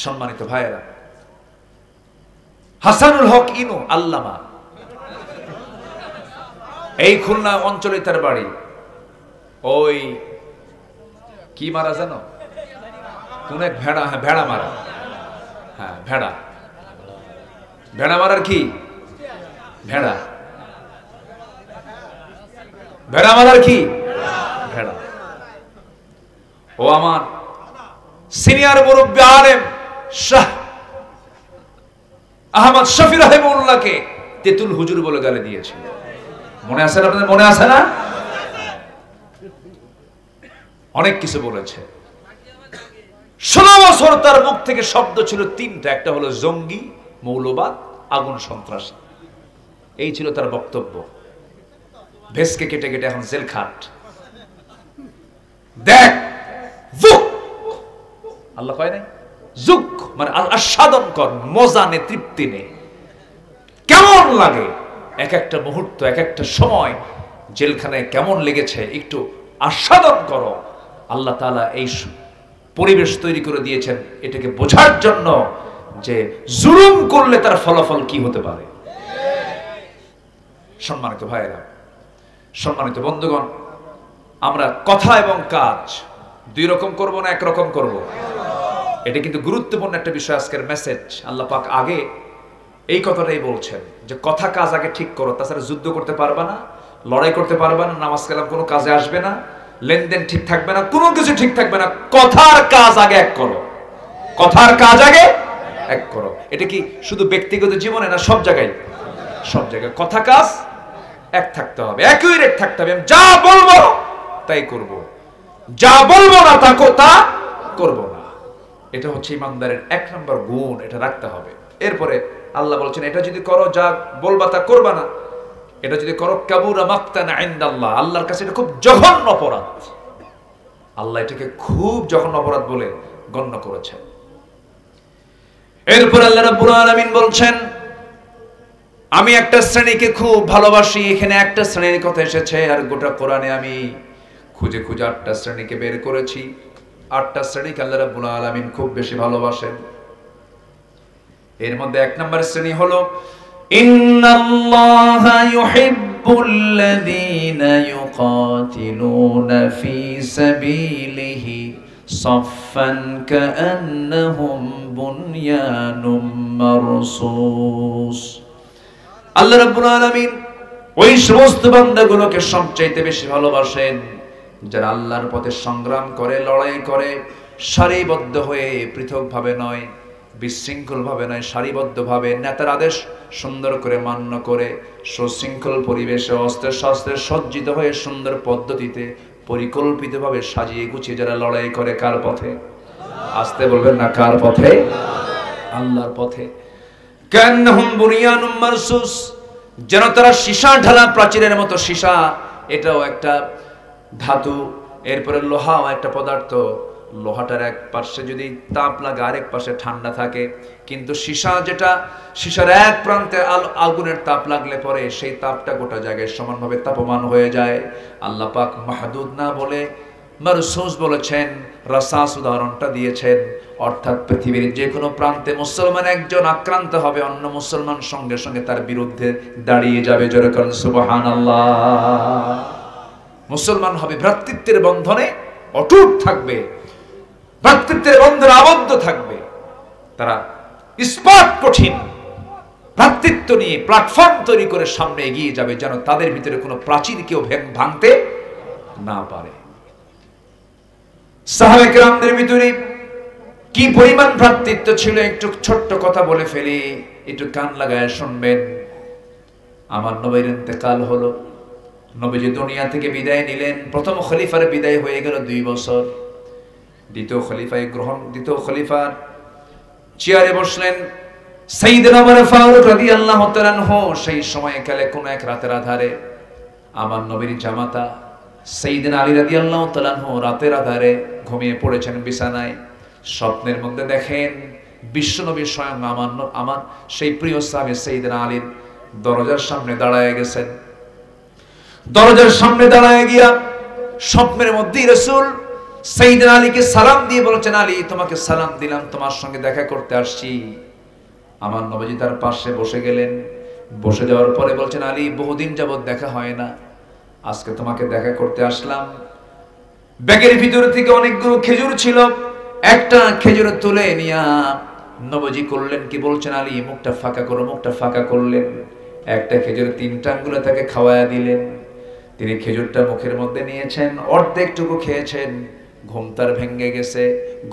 সম্মানিত ভাইয়েরা, হাসানুল হক ইনু আল্লামা, এই খুলনা অঞ্চলে তার বাড়ি। ওই কি মারা জানো, কোন এক ভেড়া, হ্যাঁ ভেড়া মারা, হ্যাঁ ভেড়া, ভেড়া মারার কি, ভেড়া, ভেড়া মারার কি, ভেড়া। ও আমার সিনিয়র মুরব্বী আলেম শাহ আহমদ শফি রাহিমাহুল্লাহকে তেতুল হুজুর বলে গালি দিয়েছিল। মনে আছে না আপনাদের, মনে আছে না? অনেক কিছু বলেছে। 16 বছর তার মুখ থেকে শব্দ ছিল তিনটা, একটা হলো জঙ্গি, মৌলবাদ, আগুন সন্ত্রাসী। এই ছিল তার বক্তব্য। ভেসকে কেটে কেটে এখন জেল খাট। দেখ আল্লাহ কয় নাই জুক, মানে আস্বাদন কর, মজা নে, তৃপ্তি নে, কেমন লাগে এক একটা মুহূর্ত, এক একটা সময় জেলখানায় কেমন লেগেছে একটু আস্বাদন করো। আল্লাহ তাআলা এই পরিবেশ তৈরি করে দিয়েছেন এটাকে বোঝার জন্য যে জুলুম করলে তার ফলাফল কি হতে পারে। সম্মানিত ভাইয়েরা, সম্মানিত বন্ধুগণ, আমরা কথা এবং কাজ দুই রকম করব না একরকম করব? এটা কিন্তু গুরুত্বপূর্ণ একটা বিষয়, আজকের মেসেজ। আল্লাহ পাক আগে এই কথাটাই বলছেন যে কথা কাজ আগে ঠিক করো, তাছাড়া যুদ্ধ করতে পারবে না, লড়াই করতে পারবে না, নামাজ কালাম কোনো কাজে আসবে না, লেনদেন ঠিক থাকবে না, কোনো কিছু ঠিক থাকবে না। কথার কাজ আগে এক করো, কথার কাজ আগে এক করো। এটা কি শুধু ব্যক্তিগত জীবনে না, সব জায়গায়? সব জায়গায় কথা কাজ এক থাকতে হবে, একই রেট থাকতে হবে। যা বলবো তাই করব, যা বলবো না তা করব না। এটা হচ্ছে ইমানদারের 1 নম্বর গুণ, এটা রাখতে হবে। এরপরে আল্লাহ বলছেন এটা যদি করো, যা বলবা তা করবা না, এটা যদি করো কাবুরা মাকতান ইনদাল্লাহ, আল্লাহর কাছে এটা খুব জঘন্য অপরাধ। আল্লাহ এটাকে খুব জঘন্য অপরাধ বলে গণ্য করেছেন। এরপর আল্লাহ রাব্বুল আলামিন বলছেন আমি একটা শ্রেণীকে খুব ভালোবাসি। এখানে একটা শ্রেণীর কথা এসেছে, আর গোটা কোরআনে আমি খুঁজে খুঁজে 8টা শ্রেণীকে বের করেছি। 8টা শ্রেণীকে আল্লাহ রাব্বুল আলামিন খুব বেশি ভালোবাসেন। এর মধ্যে 1 নম্বর শ্রেণী হলো ইন্নাল্লাহা ইউহিব্বুল্লাযীনা ইউকাতিলুনা ফী সাবিলিহি সাফফান কাআন্নাহুম বুনয়ানুম মারসুস। আল্লাহ রাব্বুল আলামিন ওই সমস্ত বান্দাগুলোকে সবচাইতে বেশি ভালোবাসেন যারা আল্লাহর পথে সংগ্রাম করে, লড়াই করে, সারিবদ্ধ হয়ে, পৃথকভাবে নয়, বিশৃঙ্খলভাবে নয়, সারিবদ্ধভাবে নেতার আদেশ সুন্দর করে মান্য করে, সুশৃঙ্খল পরিবেশে অস্ত্রে শস্ত্রে সজ্জিত হয়ে সুন্দর পদ্ধতিতে পরিকল্পিতভাবে সাজিয়ে গুছিয়ে যারা লড়াই করে। কার পথে? আসতে বলবেন না, কার পথে? আল্লাহর পথে। কান্নাহুম বুনিয়ানুম মারসুস, যেন তারা সীসা ঢালা প্রাচীরের মতো। সীসা এটাও একটা ধাতু, এরপরে লোহাও একটা পদার্থ। লোহাটার এক পাশে যদি তাপ লাগে, আরেক পাশে ঠান্ডা থাকে, কিন্তু সীসা যেটা, সীসার এক প্রান্তে আগুনের তাপ লাগলে পরে সেই তাপটা গোটা জায়গায় সমানভাবে তাপমান হয়ে যায়। আল্লাহ পাক মাহদুদ না বলে মারসুস বলেছেন, রাসাস উদাহরণটা দিয়েছেন। অর্থাৎ পৃথিবীর যে কোনো প্রান্তে মুসলমান একজন আক্রান্ত হবে, অন্য মুসলমান সঙ্গে সঙ্গে তার বিরুদ্ধে দাঁড়িয়ে যাবে। জোরে করেন সুবহানাল্লাহ। মুসলমান হবে, ভ্রাতৃত্বের বন্ধনে অটুট থাকবে, ভ্রাতৃত্বের বন্ধনে আবদ্ধ থাকবে। তারা ইস্পাত কঠিন ভ্রাতৃত্ব নিয়ে প্ল্যাটফর্ম তৈরি করে সামনে এগিয়ে যাবে, যেন তাদের ভিতরে কোনো প্রাচীর কেউ ভাঙতে না পারে। সাহাবায়ে কেরামদের ভিতরে কি পরিমাণ ভ্রাতৃত্ব ছিল, একটু ছোট্ট কথা বলে ফেলি, একটু কান লাগায় শুনবেন। আমার নবীর ইন্তেকাল হলো, নবীজি দুনিয়া থেকে বিদায় নিলেন। প্রথম খলিফার বিদায় হয়ে গেল 2 বছর। দ্বিতীয় খলিফার চেয়ারে বসলেন সাইয়েদনা ওমর ফারুক রাদিয়াল্লাহু তাআলা আনহু। সেই সময়কালে কোন এক রাতের আধারে আমার নবীর জামাতা সাইয়েদনা আলী রাদিয়াল্লাহু তাআলা আনহু রাতের আধারে ঘুমিয়ে পড়েছেন বিছানায়। স্বপ্নের মধ্যে দেখেন বিশ্বনবী স্বয়ং আমার সেই প্রিয় সাহাবী সাইয়েদনা আলীর দরজার সামনে দাঁড়ায় গেছেন। দরজার সামনে দাঁড়ায় গিয়া স্বপ্নের মধ্যেই রাসূল সাইয়েদনা আলীকে সালাম দিয়ে বলেছেন, আলী তোমাকে সালাম দিলাম, তোমার সঙ্গে দেখা করতে আসছি। আমার নবীজি তার পাশে বসে গেলেন। বসে যাওয়ার পরে বলছেন, আলী বহুদিন যাবত দেখা হয় না, আজকে তোমাকে দেখা করতে আসলাম। ব্যাগের ভিতর থেকে অনেকগুলো খেজুর ছিল, একটা খেজুর তুলে নিয়া নবজি করলেন কি, বলছেন আলী মুখটা ফাঁকা করো, মুখটা ফাঁকা করলেন, একটা খেজুর 3টা আঙ্গুলে তাকে খাওয়ায়া দিলেন। তিনি খেজুরটা মুখের মধ্যে নিয়েছেন, অর্ধেকটুকু খেয়েছেন, ঘুম তার ভেঙে গেছে।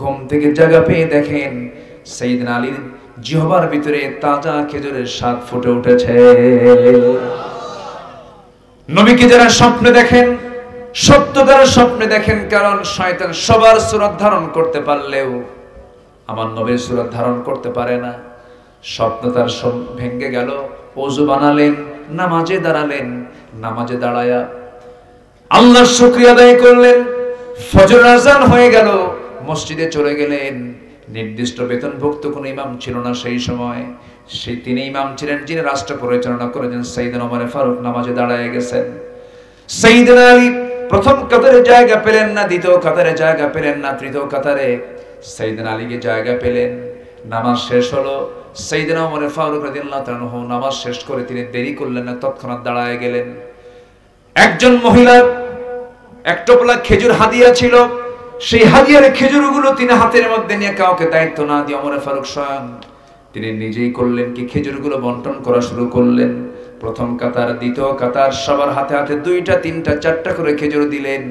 ঘুম থেকে জাগা পেয়ে দেখেন সাইয়েদনা আলীর জিহ্বার ভিতরে তাজা খেজুরের স্বাদ ফুটে উঠেছে। নবীকে যারা স্বপ্নে দেখেন, সত্য দ্বারা স্বপ্নে দেখেন, কারণ শয়তান সবার সূরত ধারণ করতে পারলেও আমার নবীর সূরত ধারণ করতে পারে না। স্বপ্ন তার ভেঙে গেল, ওযু বানালেন, নামাজে দাঁড়ালেন, নামাজে দাঁড়ায়া আল্লাহর শুকরিয়া আদায় করলেন। ফজর আযান হয়ে গেল, মসজিদে চলে গেলেন। নির্দিষ্ট বেতনভুক্ত কোনো ইমাম ছিল না সেই সময়, সেই তিনি ইমাম ছিলেন যিনি রাষ্ট্র পরিচালনা করেছেন। সাইয়েদনা ওমর ফারুক নামাজে দাঁড়ায় গেছেন। সাইয়েদনা আলী প্রথম কাতারে জায়গা পেলেন না, দ্বিতীয় কাতারে জায়গা পেলেন না, তৃতীয় কাতারে সাইয়েদনা আলীকে জায়গা পেলেন। নামাজ শেষ হলো, সাইয়েদনা ওমর ফারুক রাদিয়াল্লাহু তাআলা নামাজ শেষ করে তিনি দেরি করলেন না, তৎক্ষণাৎ দাঁড়ায় গেলেন। একজন মহিলা এক টোপলা খেজুর হাদিয়া ছিল, সেই হাদিয়ার খেজুরগুলো তিনি হাতের মধ্যে নিয়ে কাউকে দায়িত্ব না দিয়ে ওমর ফারুক স্বয়ং তিনি নিজেই করলেন কি, খেজুরগুলো বন্টন করা শুরু করলেন। প্রথম কাতার, দ্বিতীয় কাতার সবার হাতে হাতে 2টা 3টা 4টা করে খেজুর দিলেন।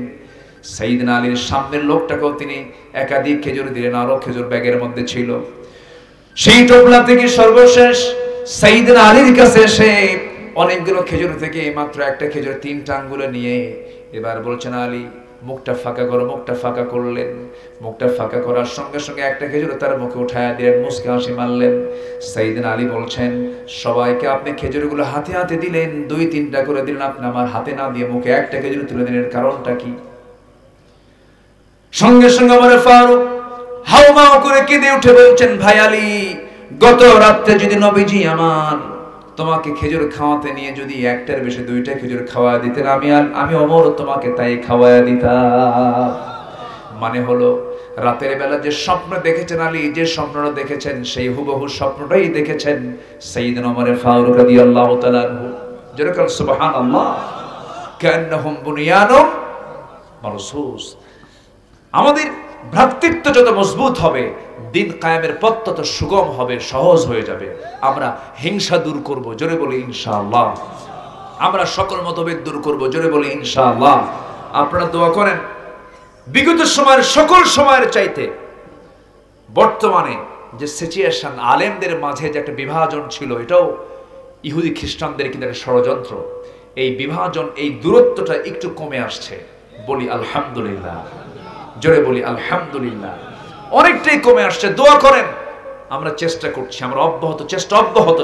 সাইয়েদনা আলীর সামনের লোকটাকেও তিনি একাধিক খেজুর দিলেন, আরো খেজুর ব্যাগের মধ্যে ছিল। সেই টোপলা থেকে সর্বশেষ সাইয়েদনা আলীর কাছে এসে অনেকগুলো খেজুর থেকে মাত্র একটা খেজুর 3টা আঙ্গুলে নিয়ে এবার বলছেন আলী মুখটা ফাঁকা করো, মুখটা ফাঁকা করলেন। মুখটা ফাঁকা করার সঙ্গে সঙ্গে একটা খেজুর তার মুখে উঠায়া দিলেন, মুচকি হাসি মারলেন। সাইয়েদনা আলী বলছেন সবাইকে আপনি খেজুরগুলো হাতে হাতে দিলেন, 2-3টা করে দিলেন, আপনি আমার হাতে না দিয়ে মুখে একটা খেজুর তুলে দিলেন, কারণটা কি? সঙ্গে সঙ্গে ওমর ফারুক হাউমাউ করে কেঁদে উঠে বলছেন ভাই আলী, গত রাতে যদি নবীজি আমার তোমাকে খেজুর খাওয়াতে নিয়ে যদি একটার বেশি 2টা খেজুর খাওয়া দিতেন, আমি ওমর তোমাকে তাই খাওয়ায়া দিতাম। মানে হলো রাতের বেলা যে স্বপ্ন দেখেছেন আলী, যে স্বপ্নটা দেখেছেন সেই হুবহু স্বপ্নটাই দেখেছেন সাইয়েদনা ওমর ফারুক রাদিয়াল্লাহু তাআলা আনহু। যেরকম সুবহানাল্লাহ, কান্নাহুম বুনিয়ানুম মারসুস। আমাদের ভ্রাতৃত্ব যত মজবুত হবে, দিন কায়েমের পথ তত সুগম হবে, সহজ হয়ে যাবে। আমরা হিংসা দূর করব, জোরে বলি ইনশাআল্লাহ। আমরা সকল মতভেদ দূর করব, জোরে বলি ইনশাআল্লাহ। আপনারা দোয়া করেন বিগত সময়ের সকল সময়ের চাইতে বর্তমানে যে সিচুয়েশন, আলেমদের মাঝে যে একটা বিভাজন ছিল, এটাও ইহুদি খ্রিস্টানদের কিন্তু একটা ষড়যন্ত্র। এই বিভাজন, এই দূরত্বটা একটু কমে আসছে, বলি আলহামদুলিল্লাহ, জোরে বলি আলহামদুলিল্লাহ। অনেকটাই কমে আসছে, দোয়া করেন। আমরা চেষ্টা করছি, আমরা অব্যাহত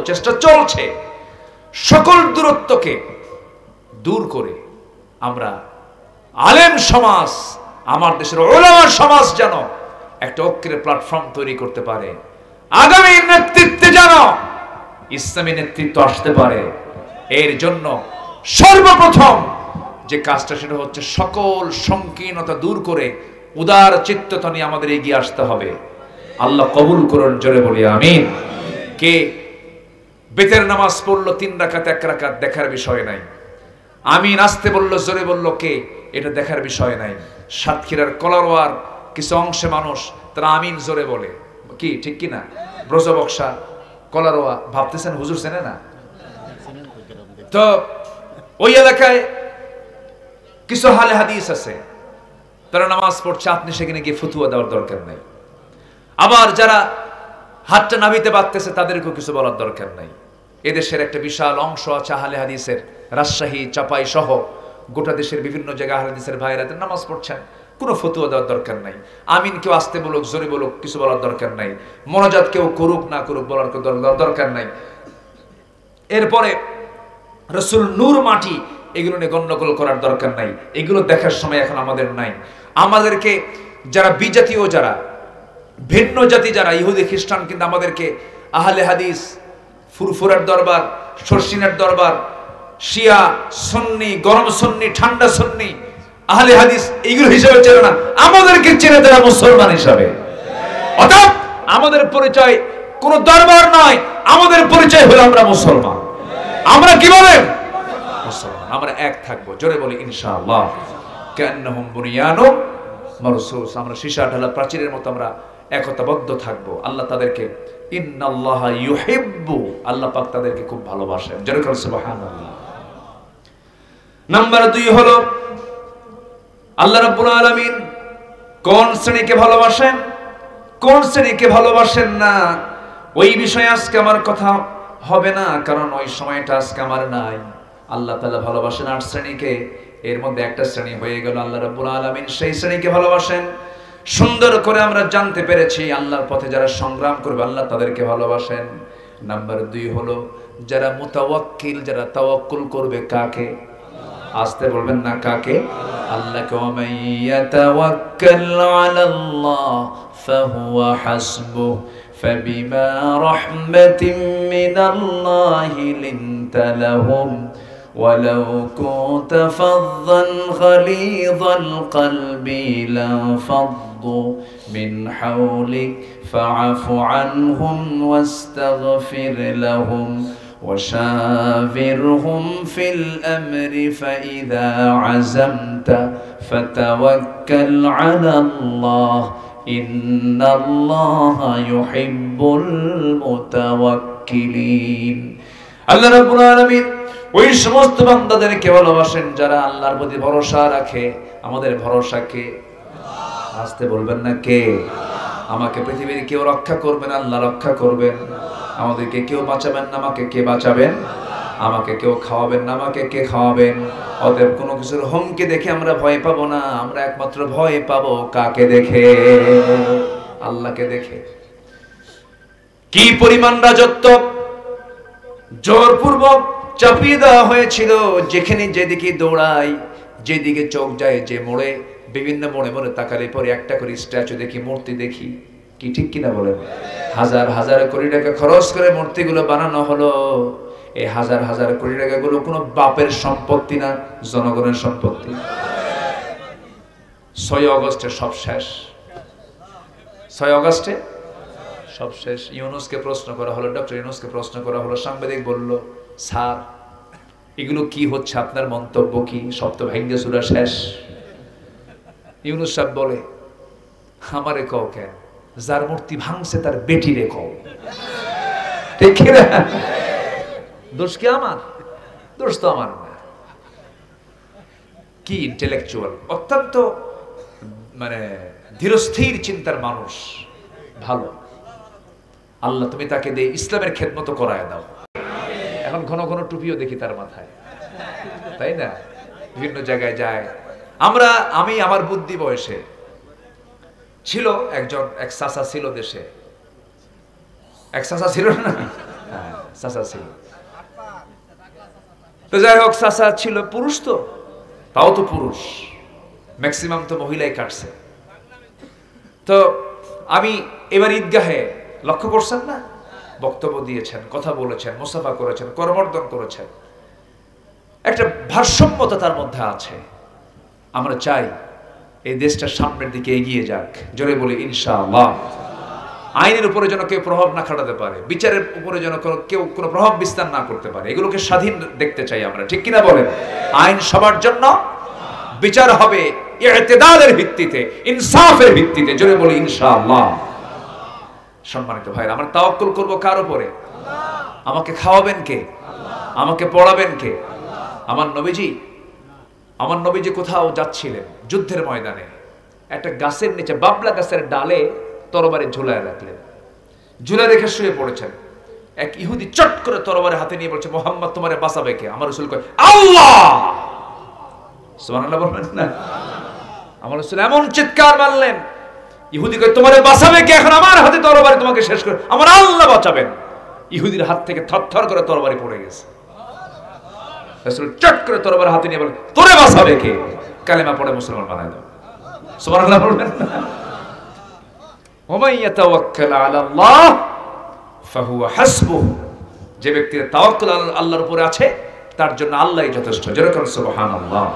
চেষ্টা চলছে সকল দূরত্বকে দূর করে আমরা আলেম সমাজ, আমার দেশের উলামা সমাজ যেন একটা ঐক্যের প্ল্যাটফর্ম তৈরি করতে পারে। আগামী নেতৃত্বে যেন ইসলামী নেতৃত্ব আসতে পারে। এর জন্য সর্বপ্রথম যে কাজটা সেটা হচ্ছে সকল সংকীর্ণতা দূর করে উদার চিত্ততা নিয়ে আমাদের এগিয়ে আসতে হবে। আল্লাহ কবুল করুন, জোরে বলি আমিন। কে বেতের নামাজ পড়লো 3 রাকাত 1 রাকাত দেখার বিষয় নাই। আমিন আসতে বললো, জোরে বললো কে, এটা দেখার বিষয় নাই। সাতক্ষীরার কলারোয়ার কিছু অংশে মানুষ তারা আমিন জোরে বলে, কি ঠিক কি না? ব্রজবক্সা কলারোয়া ভাবতেছেন হুজুর চেনে না? তো ওই এলাকায় কিছু হালে হাদিস আছে, তারা নামাজ পড়ছে, আপনি সেখানে গিয়ে ফতুয়া দেওয়ার দরকার নাই। আবার যারা হাতটা নামিতে পারতেছে তাদেরকেও কিছু বলার দরকার নাই। এদেশের একটা বিশাল অংশ আছে আহলে হাদিসের, রাজশাহী, চাপাই সহ গোটা দেশের বিভিন্ন জায়গায় আহলে হাদিসের ভাইরা নামাজ পড়ছেন, কোনো ফতুয়া দেওয়ার দরকার নাই। আমিন কেউ আসতে বলুক, জোরে বলুক, কিছু বলার দরকার নাই। মোনাজাত কেউ করুক না করুক, বলার দরকার নাই। এরপরে রসুল নূর মাটি এগুলো নিয়ে গন্ডগোল করার দরকার নাই। এগুলো দেখার সময় এখন আমাদের নাই। আমাদেরকে যারা বিজাতীয়, যারা ভিন্ন জাতি, যারা ইহুদি খ্রিস্টান, কিন্তু আমাদেরকে আহলে হাদিস, ফুরফুরার দরবার, শর্ষিনের দরবার, শিয়া, সুন্নি, গরম সুন্নি, ঠান্ডা সুন্নি, আহলে হাদিস এইগুলো হিসাবে চেনে না, আমাদেরকে চেনে তারা মুসলমান হিসাবে। অর্থাৎ আমাদের পরিচয় কোন দরবার নয়, আমাদের পরিচয় হলো আমরা মুসলমান। আমরা কি বলেন? মুসলমান। আমরা এক থাকবো, জোরে বলি ইনশাআল্লাহ। কান্নাহুম বুনিয়ানুম মারসুস, আমরা সীসা ঢালা প্রাচীরের মতো আমরা একতাবদ্ধ থাকবো। আল্লাহ তাদেরকে ইন্নাল্লাহা ইউহিব্বু, আল্লাহ পাক তাদেরকে খুব ভালোবাসেন। জোরে করে সুবহানাল্লাহ। নাম্বার 2 হলো আল্লাহ রাব্বুল আলামিন কোন শ্রেণীকে ভালোবাসেন, কোন শ্রেণীকে ভালোবাসেন না, ওই বিষয়ে আজকে আমার কথা হবে না, কারণ ওই সময়টা আজকে আমার নাই। আল্লাহ তাআলা ভালোবাসেন 8 শ্রেণীকে, এর মধ্যে একটা শ্রেণী হয়ে গেল আল্লাহ রাব্বুল আলামিন সেই শ্রেণীকে ভালোবাসেন। সুন্দর করে আমরা জানতে পেরেছি আল্লাহর পথে যারা সংগ্রাম করবে আল্লাহ তাদেরকে ভালোবাসেন। নাম্বার 2 হলো যারা মুতাওয়াক্কিল, যারা তাওয়াক্কুল করবে কাকে? আসতে বলবেন না, কাকে? আল্লাহকে। ওয়ামান ইয়াতাওয়াক্কাল আলাল্লাহ ফাহুয়া হাসবুহ ফাবিমা রাহমাতিন মিনাল্লাহি লিনতা লাহুম ওয়ালাউ কুনতা ফাযযান গালিযাল কলবি লাফাদ্দু মিন হাওলিক ফাআফু আনহুম ওয়াস্তাগফির লাহুম وشاورهم في الأمر فإذا عزمت فتوكل على الله إن الله يحب المتوكلين আল্লাহ রাব্বুল আলামিন ওই সমস্ত বান্দাদেরকে ভালোবাসেন যারা আল্লাহর প্রতি ভরসা রাখে। আমাদের ভরসা কে? আসতে বলবেন না, কে? আমাকে পৃথিবীর কেউ রক্ষা করবেন, আল্লাহ রক্ষা করবেন। আমাদেরকে কেউ বাঁচাবেন না, আমাকে কে বাঁচাবেন? আমাকে কেউ খাওয়াবেন না, আমাকে কে খাওয়াবেন? অতএব কোনো কিছুর হুমকি দেখে আমরা ভয় পাবো না, আমরা একমাত্র ভয় পাবো কাকে দেখে? আল্লাহকে দেখে। কি পরিমাণ রাজত্ব জোরপূর্বক চাপিয়ে দেওয়া হয়েছিল, যেখানে যেদিকে দৌড়াই, যেদিকে চোখ যায়, যে মোড়ে, বিভিন্ন মোড়ে মোড়ে তাকালে পরে একটা করে স্ট্যাচু দেখি, মূর্তি দেখি। কি ঠিক কিনা বলেন? হাজার হাজার কোটি টাকা খরচ করে মূর্তিগুলো বানানো হলো। এই হাজার হাজার কোটি টাকা গুলো কোনো বাপের সম্পত্তি না, জনগণের সম্পত্তি। 6 আগস্টে সব শেষ। 6 আগস্টে সব শেষ। ইউনূসকে প্রশ্ন করা হলো, ডক্টর ইউনূসকে প্রশ্ন করা হলো, সাংবাদিক বলল, স্যার এগুলো কি হচ্ছে, আপনার মন্তব্য কি? সব তো ভাঙ্গে চূরা শেষ। ইউনূস সাহেব বলে, আমারে কও কেন, যার মূর্তি ভাঙছে তার বেটি রে কও। ঠিক না? দোষ কি আমার? দোষ তো আমার না। কি ইন্টেলেকচুয়াল, অত্যন্ত মানে ধীরস্থির চিন্তার মানুষ, ভালো। আল্লাহ তুমি তাকে দিয়ে ইসলামের খেদমত করায় দাও। এখন ঘন ঘন টুপিও দেখি তার মাথায়, তাই না? বিভিন্ন জায়গায় যায়। আমি আমার বুদ্ধি বয়সে ছিল এক চাচা ছিল দেশে, এক চাচা ছিল না? হ্যাঁ, চাচা ছিল। তো যাই হোক, চাচা ছিল পুরুষ, তো তাও তো পুরুষ, ম্যাক্সিমাম তো মহিলাই কাটছে। তো আমি এবার ঈদগাহে, লক্ষ্য করছেন না, বক্তব্য দিয়েছেন, কথা বলেছেন, মুসাফা করেছেন, করমর্দন করেছেন। একটা ভারসাম্যতা তার মধ্যে আছে। আমরা চাই এই দেশটা সামনের দিকে এগিয়ে যাক। জোরে বলি ইনশাআল্লাহ। আইনের উপরে যেন কেউ প্রভাব না খাটাতে পারে, বিচারের উপরে যেন কেউ কোনো প্রভাব বিস্তার না করতে পারে, এগুলোকে স্বাধীন দেখতে চাই আমরা। ঠিক কিনা বলেন? আইন সবার জন্য, বিচার হবে ইতিদালের ভিত্তিতে, ইনসাফের ভিত্তিতে। জোরে বলি ইনশাআল্লাহ। সম্মানিত ভাইরা, আমরা তাওয়াক্কুল করব কার উপরে? আমাকে খাওয়াবেন কে? আমাকে পড়াবেন কে? আমার নবীজি কোথাও যাচ্ছিলেন যুদ্ধের ময়দানে, একটা গাছের নিচে, বাবলা গাছের ডালে তরবারি ঝুলায় রাখলেন, ঝুলায় রেখে শুয়ে পড়েছেন। এক ইহুদি চট করে তরবারি হাতে নিয়ে বলছে, মুহাম্মদ তোমারে বাঁচাবে কে? আমার রাসূল কয়, আল্লাহ। সুবহানাল্লাহ বলবেন না? আমার রাসূল এমন চিৎকার মারলেন, ইহুদি কয়, তোমারে বাঁচাবে কে? এখন আমার হাতে তরবারি তোমাকে শেষ করে, আমার আল্লাহ বাঁচাবেন। ইহুদির হাত থেকে থরথর করে তরবারি পড়ে গেছে। রাসূল চট করে তরবারি হাতে নিয়ে বলেন, তোরে বাঁচাবে কে? কালেমা পড়ে মুসলমান বানায় দাও। সুবহানাল্লাহ বলবেন না? ওয়া ইয়াতাওয়াক্কাল আলাল্লাহ ফাহুয়া হাসবুহু। যে ব্যক্তির তাওয়াক্কুল আল্লাহর উপরে আছে তার জন্য আল্লাহই যথেষ্ট। যেরকম সুবহানাল্লাহ।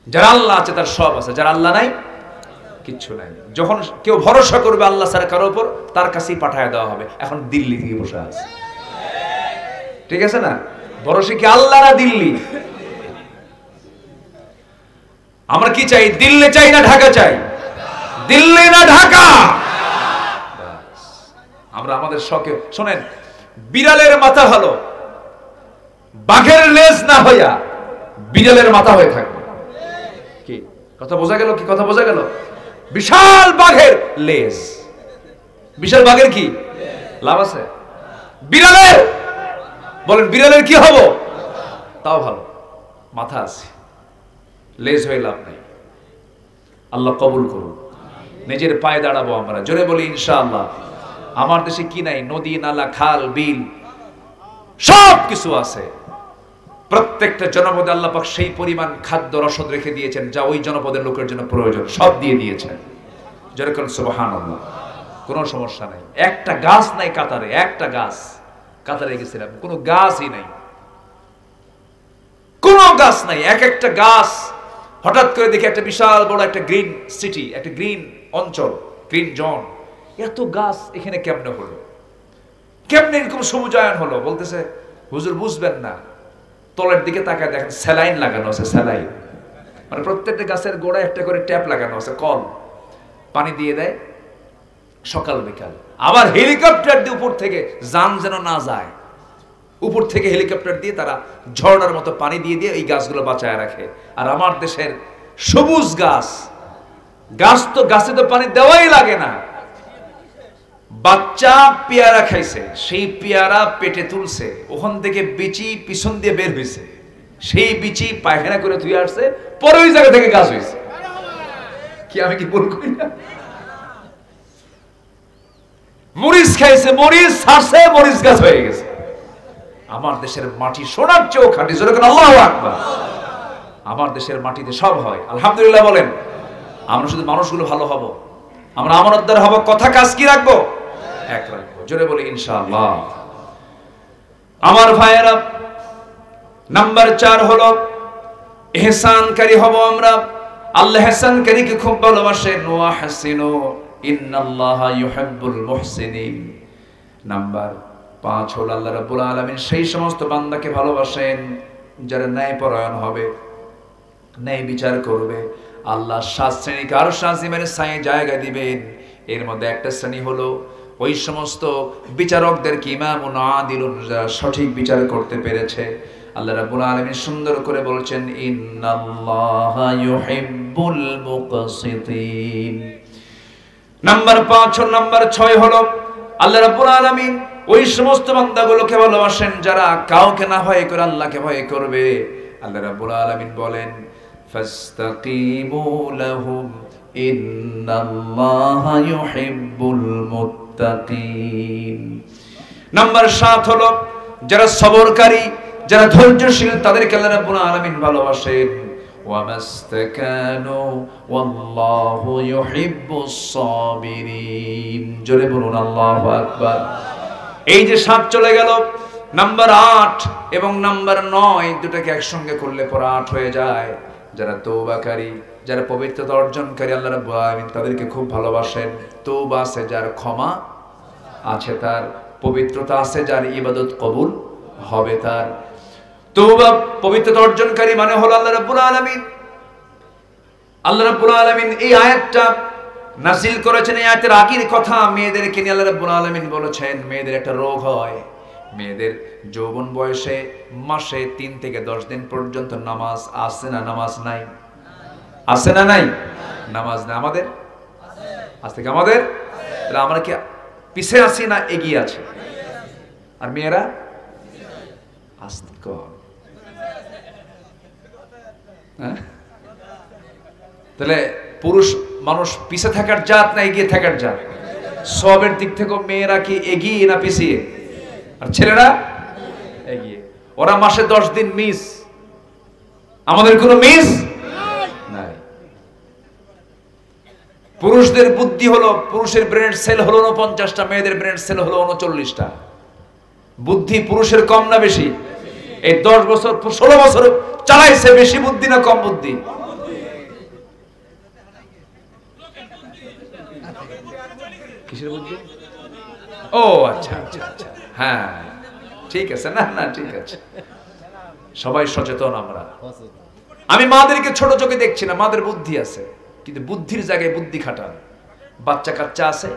যার আল্লাহ আছে তার সব আছে, যার আল্লাহ নাই কিচ্ছু নাই। যখন কেউ ভরসা করবে আল্লাহ ছাড়া কারো উপর, তার কাছেই পাঠায় দেওয়া হবে। এখন দিল্লি থেকে বসে আছে, ঠিক আছে না? ভরসা কি আল্লাহ না দিল্লি? আমরা কি চাই? দিল্লি চাই না ঢাকা চাই? দিল্লি না ঢাকা? আমরা আমাদের শখে শোনেন, বিড়ালের মাথা হলো বাঘের লেজ না হইয়া বিড়ালের মাথা হয়ে থাকবে। কি কথা বোঝা গেল? কি কথা বোঝা গেল? বিশাল বাঘের লেজ, বিশাল বাঘের কি লাভ আছে? বিড়ালের বলেন, বিড়ালের কি হবো? তাও ভালো, মাথা আছে, লেজ হয়ে লাভ নাই। আল্লাহ কবুল করুন। নিজের পায়ে দাঁড়াবো আমরা, জোরে বলি ইনশাআল্লাহ। আমার দেশে কি নাই? নদী, নালা, খাল, বিল সব কিছু আছে। প্রত্যেকটা জনপদে আল্লাহ পাক সেই পরিমাণ খাদ্য রসদ রেখে দিয়েছেন যা ওই জনপদের লোকের জন্য প্রয়োজন, সব দিয়ে দিয়েছেন। জোরে বলেন সুবহানাল্লাহ। কোনো সমস্যা নাই। একটা গাছ নাই কাতারে, একটা গাছ। কাতারে গেছিলাম, কোনো গাছই নাই, কোনো গাছ নাই। এক একটা গাছ, হঠাৎ করে দেখি একটা বিশাল বড় একটা গ্রিন সিটি, একটা গ্রিন অঞ্চল, গ্রিন জোন। এত গাছ এখানে কেমনে হলো? কেমনে এরকম সবুজায়ন হলো? বলতেছে হুজুর বুঝবেন না, তলের দিকে তাকায় দেখেন স্যালাইন লাগানো আছে, স্যালাইন। মানে প্রত্যেকটা গাছের গোড়ায় একটা করে ট্যাপ লাগানো আছে, কল, পানি দিয়ে দেয় সকাল বিকাল। আবার হেলিকপ্টার দিয়ে উপর থেকে, যান যেন না যায়, উপর থেকে হেলিকপ্টার দিয়ে তারা ঝর্ণার মতো পানি দিয়ে দিয়ে এই গাছগুলো বাঁচায় রাখে। আর আমার দেশের সবুজ গাছ, গাছ তো গাছে তো পানি দেওয়াই লাগে না। বাচ্চা পেয়ারা খাইছে, সেই পেয়ারা পেটে তুলছে, ওখান থেকে বিচি পিছন দিয়ে বের হয়েছে, সেই বিচি পায়খানা করে ধুয়ে আসছে, পরে ওই জায়গা থেকে গাছ হয়েছে। কি আমি কি বল করি না? মরিচ খাইছে, মরিচ ছাড়ছে, মরিচ গাছ হয়ে গেছে। আমার দেশের মাটি সোনার চেয়েও খাঁটি। জোরে বলেন আল্লাহু আকবার। আমার দেশের মাটিতে সব হয়, আলহামদুলিল্লাহ বলেন। আমরা শুধু মানুষগুলো ভালো হব, আমরা আমানতদার হব, কথা কাজ কি রাখবো? এক রাখবো। জোরে বলি ইনশাআল্লাহ। আমার ভাইয়েরা, নাম্বার 4 হলো ইহসানকারী হব আমরা। আল্লাহ ইহসানকারীকে খুব ভালোবাসেন। ওয়া হাসিনু ইন্নাল্লাহা ইউহিব্বুল মুহসিনিন। নাম্বার 5 হলো আল্লাহ রাব্বুল আলামিন সেই সমস্ত বান্দাকে ভালোবাসেন যারা ন্যায়পরায়ণ হবে, ন্যায় বিচার করবে। আল্লাহ 7 শ্রেণীকে আরশ আজিমের ছায়ায় জায়গা দিবেন। এর মধ্যে একটা শ্রেণী হলো ওই সমস্ত বিচারকদেরকে ইমামুন আদিলুন, যারা সঠিক বিচার করতে পেরেছে। আল্লাহ রাব্বুল আলামিন সুন্দর করে বলছেন ইন্নাল্লাহা ইউহিব্বুল মুকসিতিন। নাম্বার 5 ও নাম্বার 6 হলো আল্লাহ রাব্বুল আলামিন ওই সমস্ত বান্দাগুলোকে ভালোবাসেন যারা কাউকে না ভয় করে আল্লাহকে ভয় করবে। আল্লাহ রাব্বুল আলামিন বলেন ফাস্তাকিমু লাহুম ইন্নাল্লাহা ইউহিব্বুল মুত্তাকিন। নাম্বার 7 হলো যারা সবরকারী, যারা ধৈর্যশীল, তাদেরকে আল্লাহ রাব্বুল আলামিন ভালোবাসেন। ওয়ামাস্তাকানু ওয়াল্লাহু ইউহিব্বুস সাবিরিন। জোরে বলুন আল্লাহু আকবার। এই যে 7 চলে গেল, নাম্বার 8 এবং নাম্বার 9 দুটোকে একসঙ্গে করলে পরে 8 হয়ে যায়। যারা তওবাকারী, যারা পবিত্রতা অর্জনকারী, আল্লাহ রাব্বুল আলামিন তাদেরকে খুব ভালোবাসেন। তওবা আছে যার, ক্ষমা আছে তার, পবিত্রতা আছে যার, ইবাদত কবুল হবে তার। তওবা পবিত্রতা অর্জনকারী মানে হলো আল্লাহ রাব্বুল আলামিন। আল্লাহ রাব্বুল আলামিন এই আয়াতটা নাযিল করেছেন। এই আয়াতের আগের কথা মেয়েদেরকে নিয়ে আল্লাহ রাব্বুল আলামিন বলেছেন মেয়েদের একটা রোগ হয়, মেয়েদের যৌবন বয়সে মাসে 3 থেকে 10 দিন পর্যন্ত নামাজ আছে না? নামাজ নাই? আছে না নাই? নামাজ নাই। আমাদের আজ থেকে আমাদের, তাহলে আমরা কি পিছিয়ে আছি না এগিয়ে আছি? আর মেয়েরা আস্তে কর। তাহলে পুরুষ মানুষ পিছিয়ে থাকার জাত না এগিয়ে থাকার জাত? সবের দিক থেকে মেয়েরা কি এগিয়ে না পিছিয়ে? আর ছেলেরা এগিয়ে। ওরা মাসে 10 দিন মিস, আমাদের কোনো মিস নাই। পুরুষদের বুদ্ধি হলো, পুরুষের ব্রেন সেল হলো 49টা, মেয়েদের ব্রেন সেল হলো 39টা। বুদ্ধি পুরুষের কম না বেশি? এই 10 বছর 16 বছর চালাইছে, বেশি বুদ্ধি না কম বুদ্ধি? কিসের বুদ্ধি? ও আচ্ছা আচ্ছা আচ্ছা, হ্যাঁ ঠিক আছে, না না ঠিক আছে, সবাই সচেতন আমরা। আমি মাদেরকে ছোট চোখে দেখছি না, মাদের বুদ্ধি আছে, কিন্তু বুদ্ধির জায়গায় বুদ্ধি খাটান। বাচ্চা কাচ্চা আছে,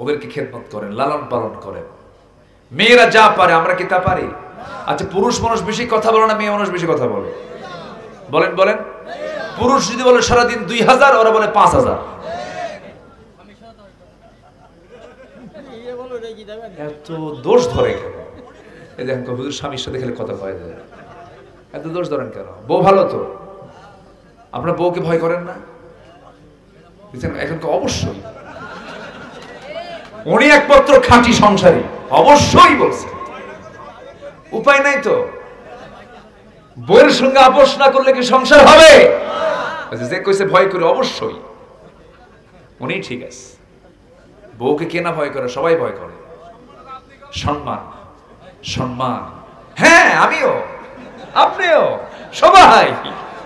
ওদেরকে খেদমত করেন, লালন পালন করেন। মেয়েরা যা পারে আমরা কি তা পারি? আচ্ছা, পুরুষ মানুষ বেশি কথা বলে না মেয়ে মানুষ বেশি কথা বলে? বলেন বলেন। পুরুষ যদি বলে সারাদিন 2000, ওরা বলে 5000। এত দোষ ধরে কেন? এই দেখেন হুজুর স্বামীর সাথে খেলে কথা কয় যায়, এত দোষ ধরেন কেন? বউ ভালো তো, আপনার বউকে ভয় করেন না? এখন অবশ্যই উনি একমাত্র খাঁটি সংসারী, অবশ্যই বলছে, উপায় নাই তো। বউয়ের সঙ্গে আপোষ না করলে কি সংসার হবে? যে কইছে ভয় করে, অবশ্যই উনি ঠিক আছে। বউকে কে না ভয় করে? সবাই ভয় করে। সম্মান, সম্মান, হ্যাঁ আমিও, আপনিও, সবাই,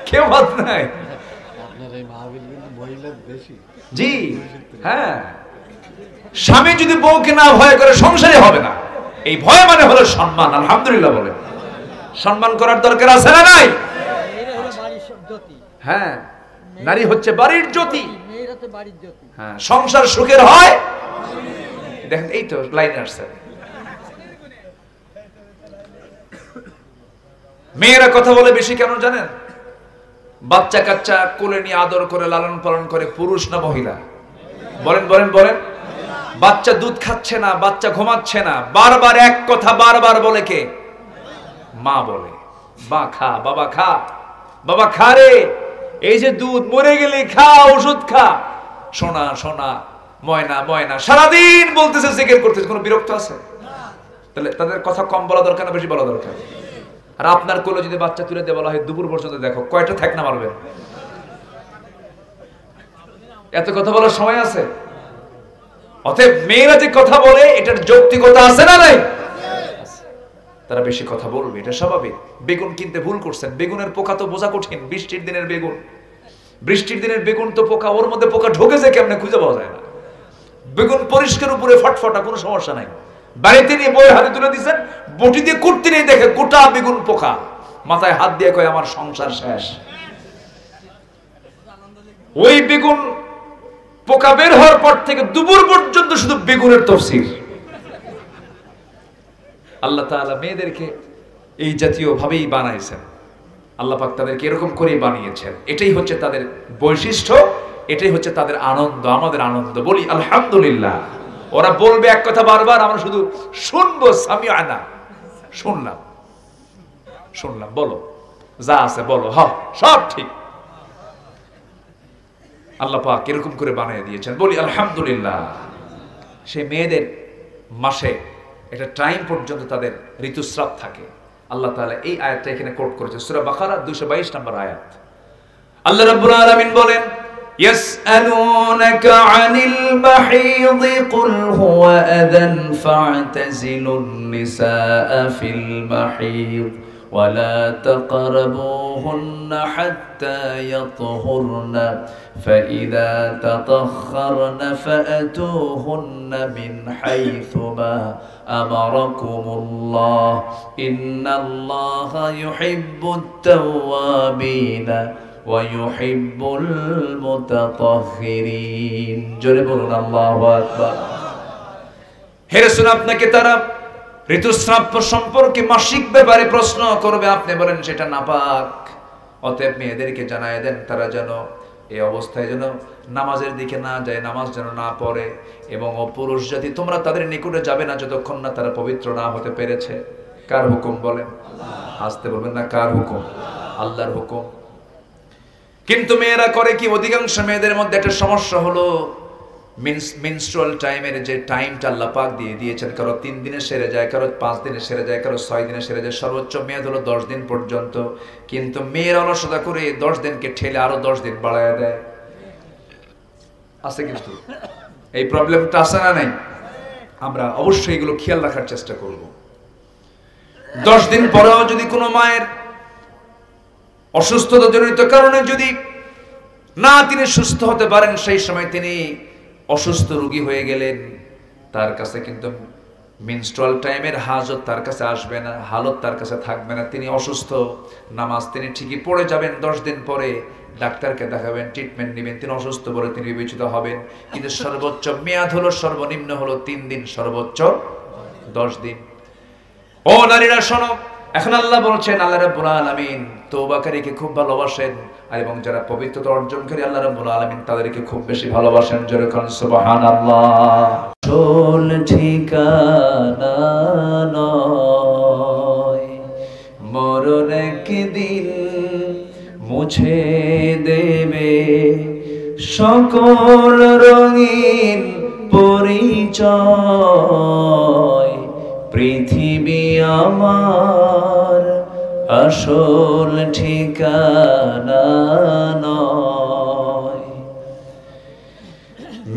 কেউ বাদ নাই। জি হ্যাঁ, স্বামী যদি বউকে না ভয় করে সংসারে হবে না। এই ভয় মানে হলো সম্মান। আলহামদুলিল্লাহ বলে সম্মান করার দরকার আছে না নাই? হ্যাঁ, নারী হচ্ছে বাড়ির জ্যোতি। হ্যাঁ, সংসার সুখের হয়। দেখেন এই তো লাইন আসছে। মেয়েরা কথা বলে বেশি কেন জানেন? বাচ্চা কাচ্চা কোলে নিয়ে আদর করে লালন পালন করে পুরুষ না মহিলা? বলেন বলেন বলেন। বাচ্চা দুধ খাচ্ছে না, বাচ্চা ঘুমাচ্ছে না, বারবার এক কথা বারবার বলে কে? মা বলে। মা খা, বাবা খা, বাবা খা রে, এই যে দুধ, মরে গেলে খা, ওষুধ খা, সোনা সোনা, ময়না ময়না, সারাদিন বলতেছে, জিকির করতেছে। কোনো বিরক্ত আছে? তাহলে তাদের কথা কম বলা দরকার না বেশি বলা দরকার? আর আপনার কোলে যদি বাচ্চা তুলে দিয়ে বলা হয় দুপুর পর্যন্ত দেখো, কয়টা থাক না মারবেন? এত কথা বলার সময় আছে? অতএব মেয়েরা যে কথা বলে এটার যৌক্তিকতা আছে না নাই? তারা বেশি কথা বলবে, এটা স্বাভাবিক। বেগুন কিনতে ভুল করছেন, বেগুনের পোকা তো বোঝা কঠিন। বৃষ্টির দিনের বেগুন, বৃষ্টির দিনের বেগুন তো পোকা, ওর মধ্যে পোকা ঢোকেছে কেমনে খুঁজে পাওয়া যায় না। বেগুন পরিষ্কার উপরে ফটফটা, কোনো সমস্যা নাই। বাড়িতে নিয়ে বইয়ের হাতে তুলে দিচ্ছেন, বটি দিয়ে কুটতে নিয়ে দেখে গোটা বেগুন পোকা, মাথায় হাত দিয়ে কয় আমার সংসার শেষ। ওই বেগুন পোকা বের হওয়ার পর থেকে দুপুর পর্যন্ত শুধু বেগুনের তফসির। আল্লাহ তাআলা মেয়েদেরকে এই জাতীয় ভাবেই বানাইছেন। আল্লাহ পাক তাদেরকে এরকম করেই বানিয়েছেন। এটাই হচ্ছে তাদের বৈশিষ্ট্য, এটাই হচ্ছে তাদের আনন্দ, আমাদের আনন্দ। বলি আলহামদুলিল্লাহ। ওরা বলবে এক কথা বারবার, আমরা শুধু শুনবো। সামিআনা, শুনলাম শুনলাম, বলো যা আছে বলো, হ্যাঁ সব ঠিক। আল্লাহ পাক এরকম করে বানিয়ে দিয়েছেন। বলি আলহামদুলিল্লাহ। সেই মেয়েদের মাসে একটা টাইম পর্যন্ত তাদের ঋতুস্রাব থাকে। আল্লাহ তাআলা এই আয়াতটা এখানে কোট করেছে, সূরা বাকারা 222 নম্বর আয়াত। আল্লাহ রাব্বুল আলামিন বলেন, يسألونك عن المحيض قل هو أذى فاعتزلوا النساء في المحيض ولا تقربوهن حتى يطهرن فإذا تطهرن فأتوهن من حيث ما أمركم الله إن الله يحب التوابين ويحب المتطهرين। জোরে বলুন আল্লাহু আকবার। হে রাসূল, আপনাকে তারা ঋতুস্রাব সম্পর্কে মাসিক ব্যাপারে প্রশ্ন করবে, আপনি বলেন সেটা নাপাক। অতএব মেয়েদেরকে জানায় দেন তারা যেন এই অবস্থায় যেন নামাজের দিকে না যায়, নামাজ যেন না পড়ে। এবং পুরুষ জাতি, তোমরা তাদের নিকটে যাবে না যতক্ষণ না তারা পবিত্র না হতে পেরেছে। কার হুকুম বলেন? আসতে বলবেন না, কার হুকুম? আল্লাহর হুকুম। কিন্তু মেয়েরা করে কি, অধিকাংশ মেয়েদের মধ্যে একটা সমস্যা হলো মেনস্ট্রুয়াল টাইমের যে টাইমটা আল্লাহ পাক দিয়ে দিয়েছেন, কারো 3 দিনে সেরে যায়, কারো 5 দিনে সেরে যায়, কারো 6 দিনে সেরে যায়, সর্বোচ্চ মেয়াদ হলো 10 দিন পর্যন্ত। কিন্তু মেয়েরা অলসতা করে 10 দিনকে ঠেলে আরো 10 দিন বাড়ায় দেয়। আছে কিন্তু এই প্রবলেমটা আছে না নাই? আমরা অবশ্যই এগুলো খেয়াল রাখার চেষ্টা করব। 10 দিন পরেও যদি কোনো মায়ের অসুস্থতা জনিত কারণে যদি না তিনি সুস্থ হতে পারেন, সেই সময় তিনি অসুস্থ রোগী হয়ে গেলেন, তার কাছে কিন্তু মিনস্ট্রুয়াল টাইমের হাজত তার কাছে আসবে না, হালত তার কাছে থাকবে না, তিনি অসুস্থ, নামাজ তিনি ঠিকই পড়ে যাবেন, 10 দিন পরে ডাক্তারকে দেখাবেন, ট্রিটমেন্ট নেবেন, তিনি অসুস্থ বলে তিনি বিবেচিত হবেন, কিন্তু সর্বোচ্চ মেয়াদ হলো, সর্বনিম্ন হলো 3 দিন, সর্বোচ্চ 10 দিন। ও নারীরা শোনো, এখন আল্লাহ বলছেন, আল্লাহ রাব্বুল আলামিন তওবাকারীকে খুব ভালোবাসেন, আর এবং যারা পবিত্রতা অর্জনকারী আল্লাহ রাব্বুল আলামিন তাদেরকে খুব বেশি ভালোবাসেন। জোরে কোন সুবহানাল্লাহ। চল ঠিকানা নয়, মরণ একদিন মুছে দেবে সকল রঙিন পরিচয়। পৃথিবী আমার আসল ঠিকানা নয়।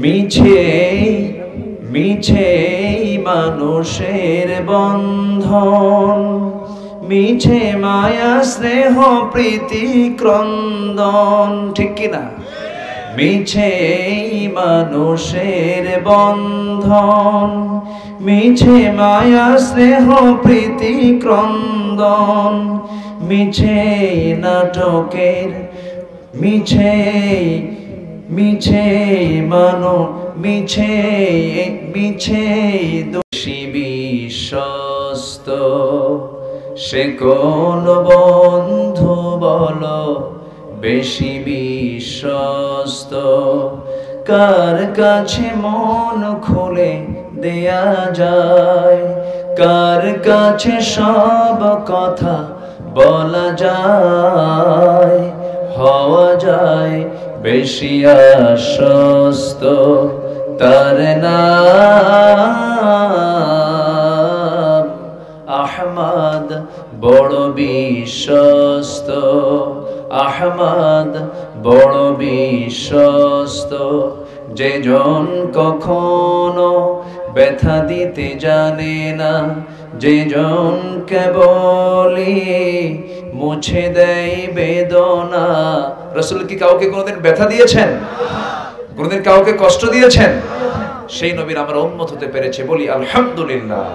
মিছে মিছে মানুষের বন্ধন, মিছে মায়া স্নেহ প্রীতি ক্রন্দন, ঠিক কিনা? মিছে মানুষের বন্ধন, মিছে মায়া স্নেহ প্রীতি ক্রন্দন, মিছে নাটকের, মিছে মিছে মিছে মিছে দোষী বিশ্বস্ত সে কোন বন্ধু বলো বেশি বিশ্বস্ত? কার কাছে মন খুলে দেয়া যায়, কার কাছে সব কথা বলা যায়, হওয়া যায় বেশি আশ্বস্ত? তার নাম আহমদ, বড় বিশ্বস্ত। আহমদ বড় বিশ্বস্ত। যেজন কখনো ব্যথা দিতে জানে না, যেজন কেবলই মুছে দেয় বেদনা। রাসূল কি কাউকে কোনোদিন ব্যথা দিয়েছেন? কোনোদিন কাউকে কষ্ট দিয়েছেন? সেই নবীর আমরা উম্মত হতে পেরেছে, বলি আলহামদুলিল্লাহ।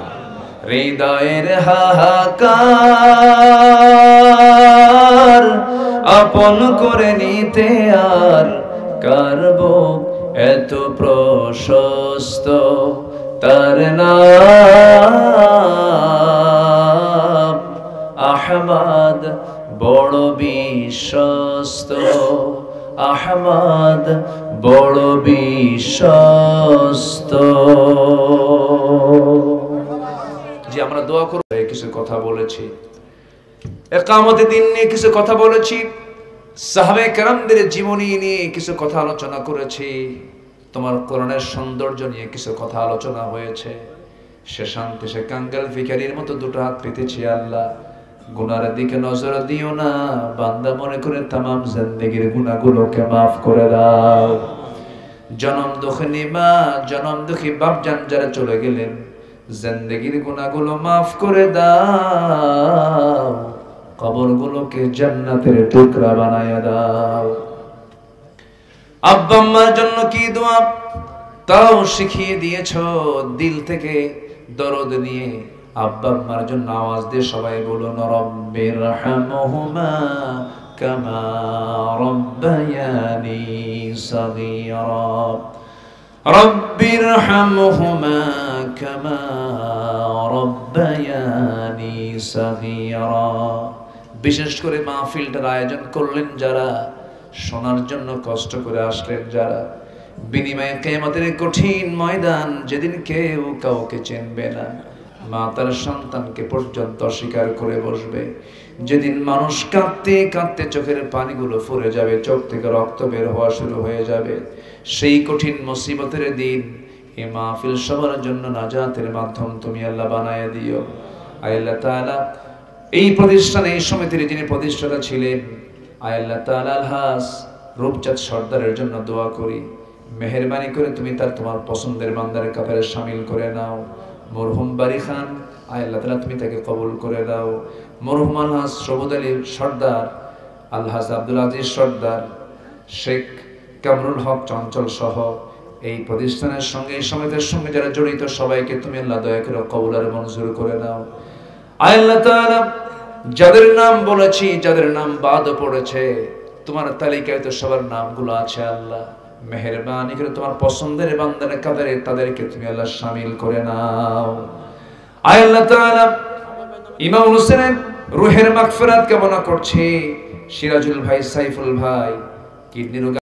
হৃদয়ের হাহাকার আপন করে নিতে আর কার বুক এত প্রশস্ত? তার নাম আহমদ, বড় বিশ্বস্ত। আহমদ বড় বিশ্বস্ত। যে আমরা দোয়া করব, কিছু কথা বলেছি, ইকামতের দিন নিয়ে কিছু কথা বলেছি, সাহাবায়ে কেরামদের জীবনী নিয়ে কিছু কথা আলোচনা করেছি, তোমার কোরআনের সৌন্দর্য নিয়ে কিছু কথা আলোচনা হয়েছে। সে শান্তি সে কাঙ্গাল ভিখারির মতো দুটো হাত পেতেছি, আল্লাহ গুনার দিকে নজর দিও না, বান্দা মনে করে তামাম জিন্দেগির গুনাহগুলোকে maaf করে দাও। জনম দুঃখিনী মা, জনম দুঃখী বাপজান যারা চলে গেলেন, জিন্দেগির গুনাহগুলো maaf করে দাও, কবরগুলোকে জান্নাতের টুকরা বানায়া দাও। আব্বা আম্মার জন্য কি দোয়া তাও শিখিয়ে দিয়েছো, দিল থেকে দরদ নিয়ে আব্বা আম্মার জন্য আওয়াজ দিয়ে সবাই বলুন, রব্বিরহামহুমা কামা রব্বায়ানি সগীরা। রব্বিরহামহুমা কামা রব্বায়ানি সগীরা। বিশেষ করে মাহফিলটার আয়োজন করলেন যারা, শোনার জন্য কষ্ট করে আসলেন যারা, বিনিময়ে কিয়ামতের কঠিন ময়দান যেদিন কেউ কাউকে চিনবে না, মা তার সন্তানকে পর্যন্ত অস্বীকার করে বসবে, যেদিন মানুষ কাঁদতে কাঁদতে চোখের পানিগুলো ফুরে যাবে, চোখ থেকে রক্ত বের হওয়া শুরু হয়ে যাবে, সেই কঠিন মুসিবতের দিন এই মাহফিল সবার জন্য নাজাতের মাধ্যম তুমি আল্লাহ বানায় দিও। আল্লাহ তাআলা এই প্রতিষ্ঠানে, এই সমিতির যিনি প্রতিষ্ঠাতা ছিলেন, আল্লাহ তাআলা আলহাজ রূপচাঁদ সর্দারের জন্য দোয়া করি, মেহেরবানি করে তুমি তার তোমার পছন্দের বান্দার কাতারে শামিল করে নাও। মরহুম বারি খান, আল্লাহ তাআলা তুমি তাকে কবুল করে দাও। মরহুম আলহাজ সবুদ আলী সর্দার, আলহাজ আব্দুল আজিজ সর্দার, শেখ কামরুল হক চঞ্চল সহ এই প্রতিষ্ঠানের সঙ্গে এই সমিতির সঙ্গে যারা জড়িত সবাইকে তুমি আল্লাহ দয়া করে কবুল আর মঞ্জুর করে নাও। আয় আল্লাহ তাআলা, যাদের নাম বলেছি, যাদের নাম বাদ পড়েছে, তোমার তালিকায় তো সবার নামগুলো আছে আল্লাহ, মেহেরবানি করে তোমার পছন্দের বান্দার কাতারে তাদেরকে তুমি আল্লাহ শামিল করে নাও। আয় আল্লাহ তাআলা, ইমাম হোসেনের রুহের মাগফিরাত কামনা করছি। সিরাজুল ভাই, সাইফুল ভাই কিডনি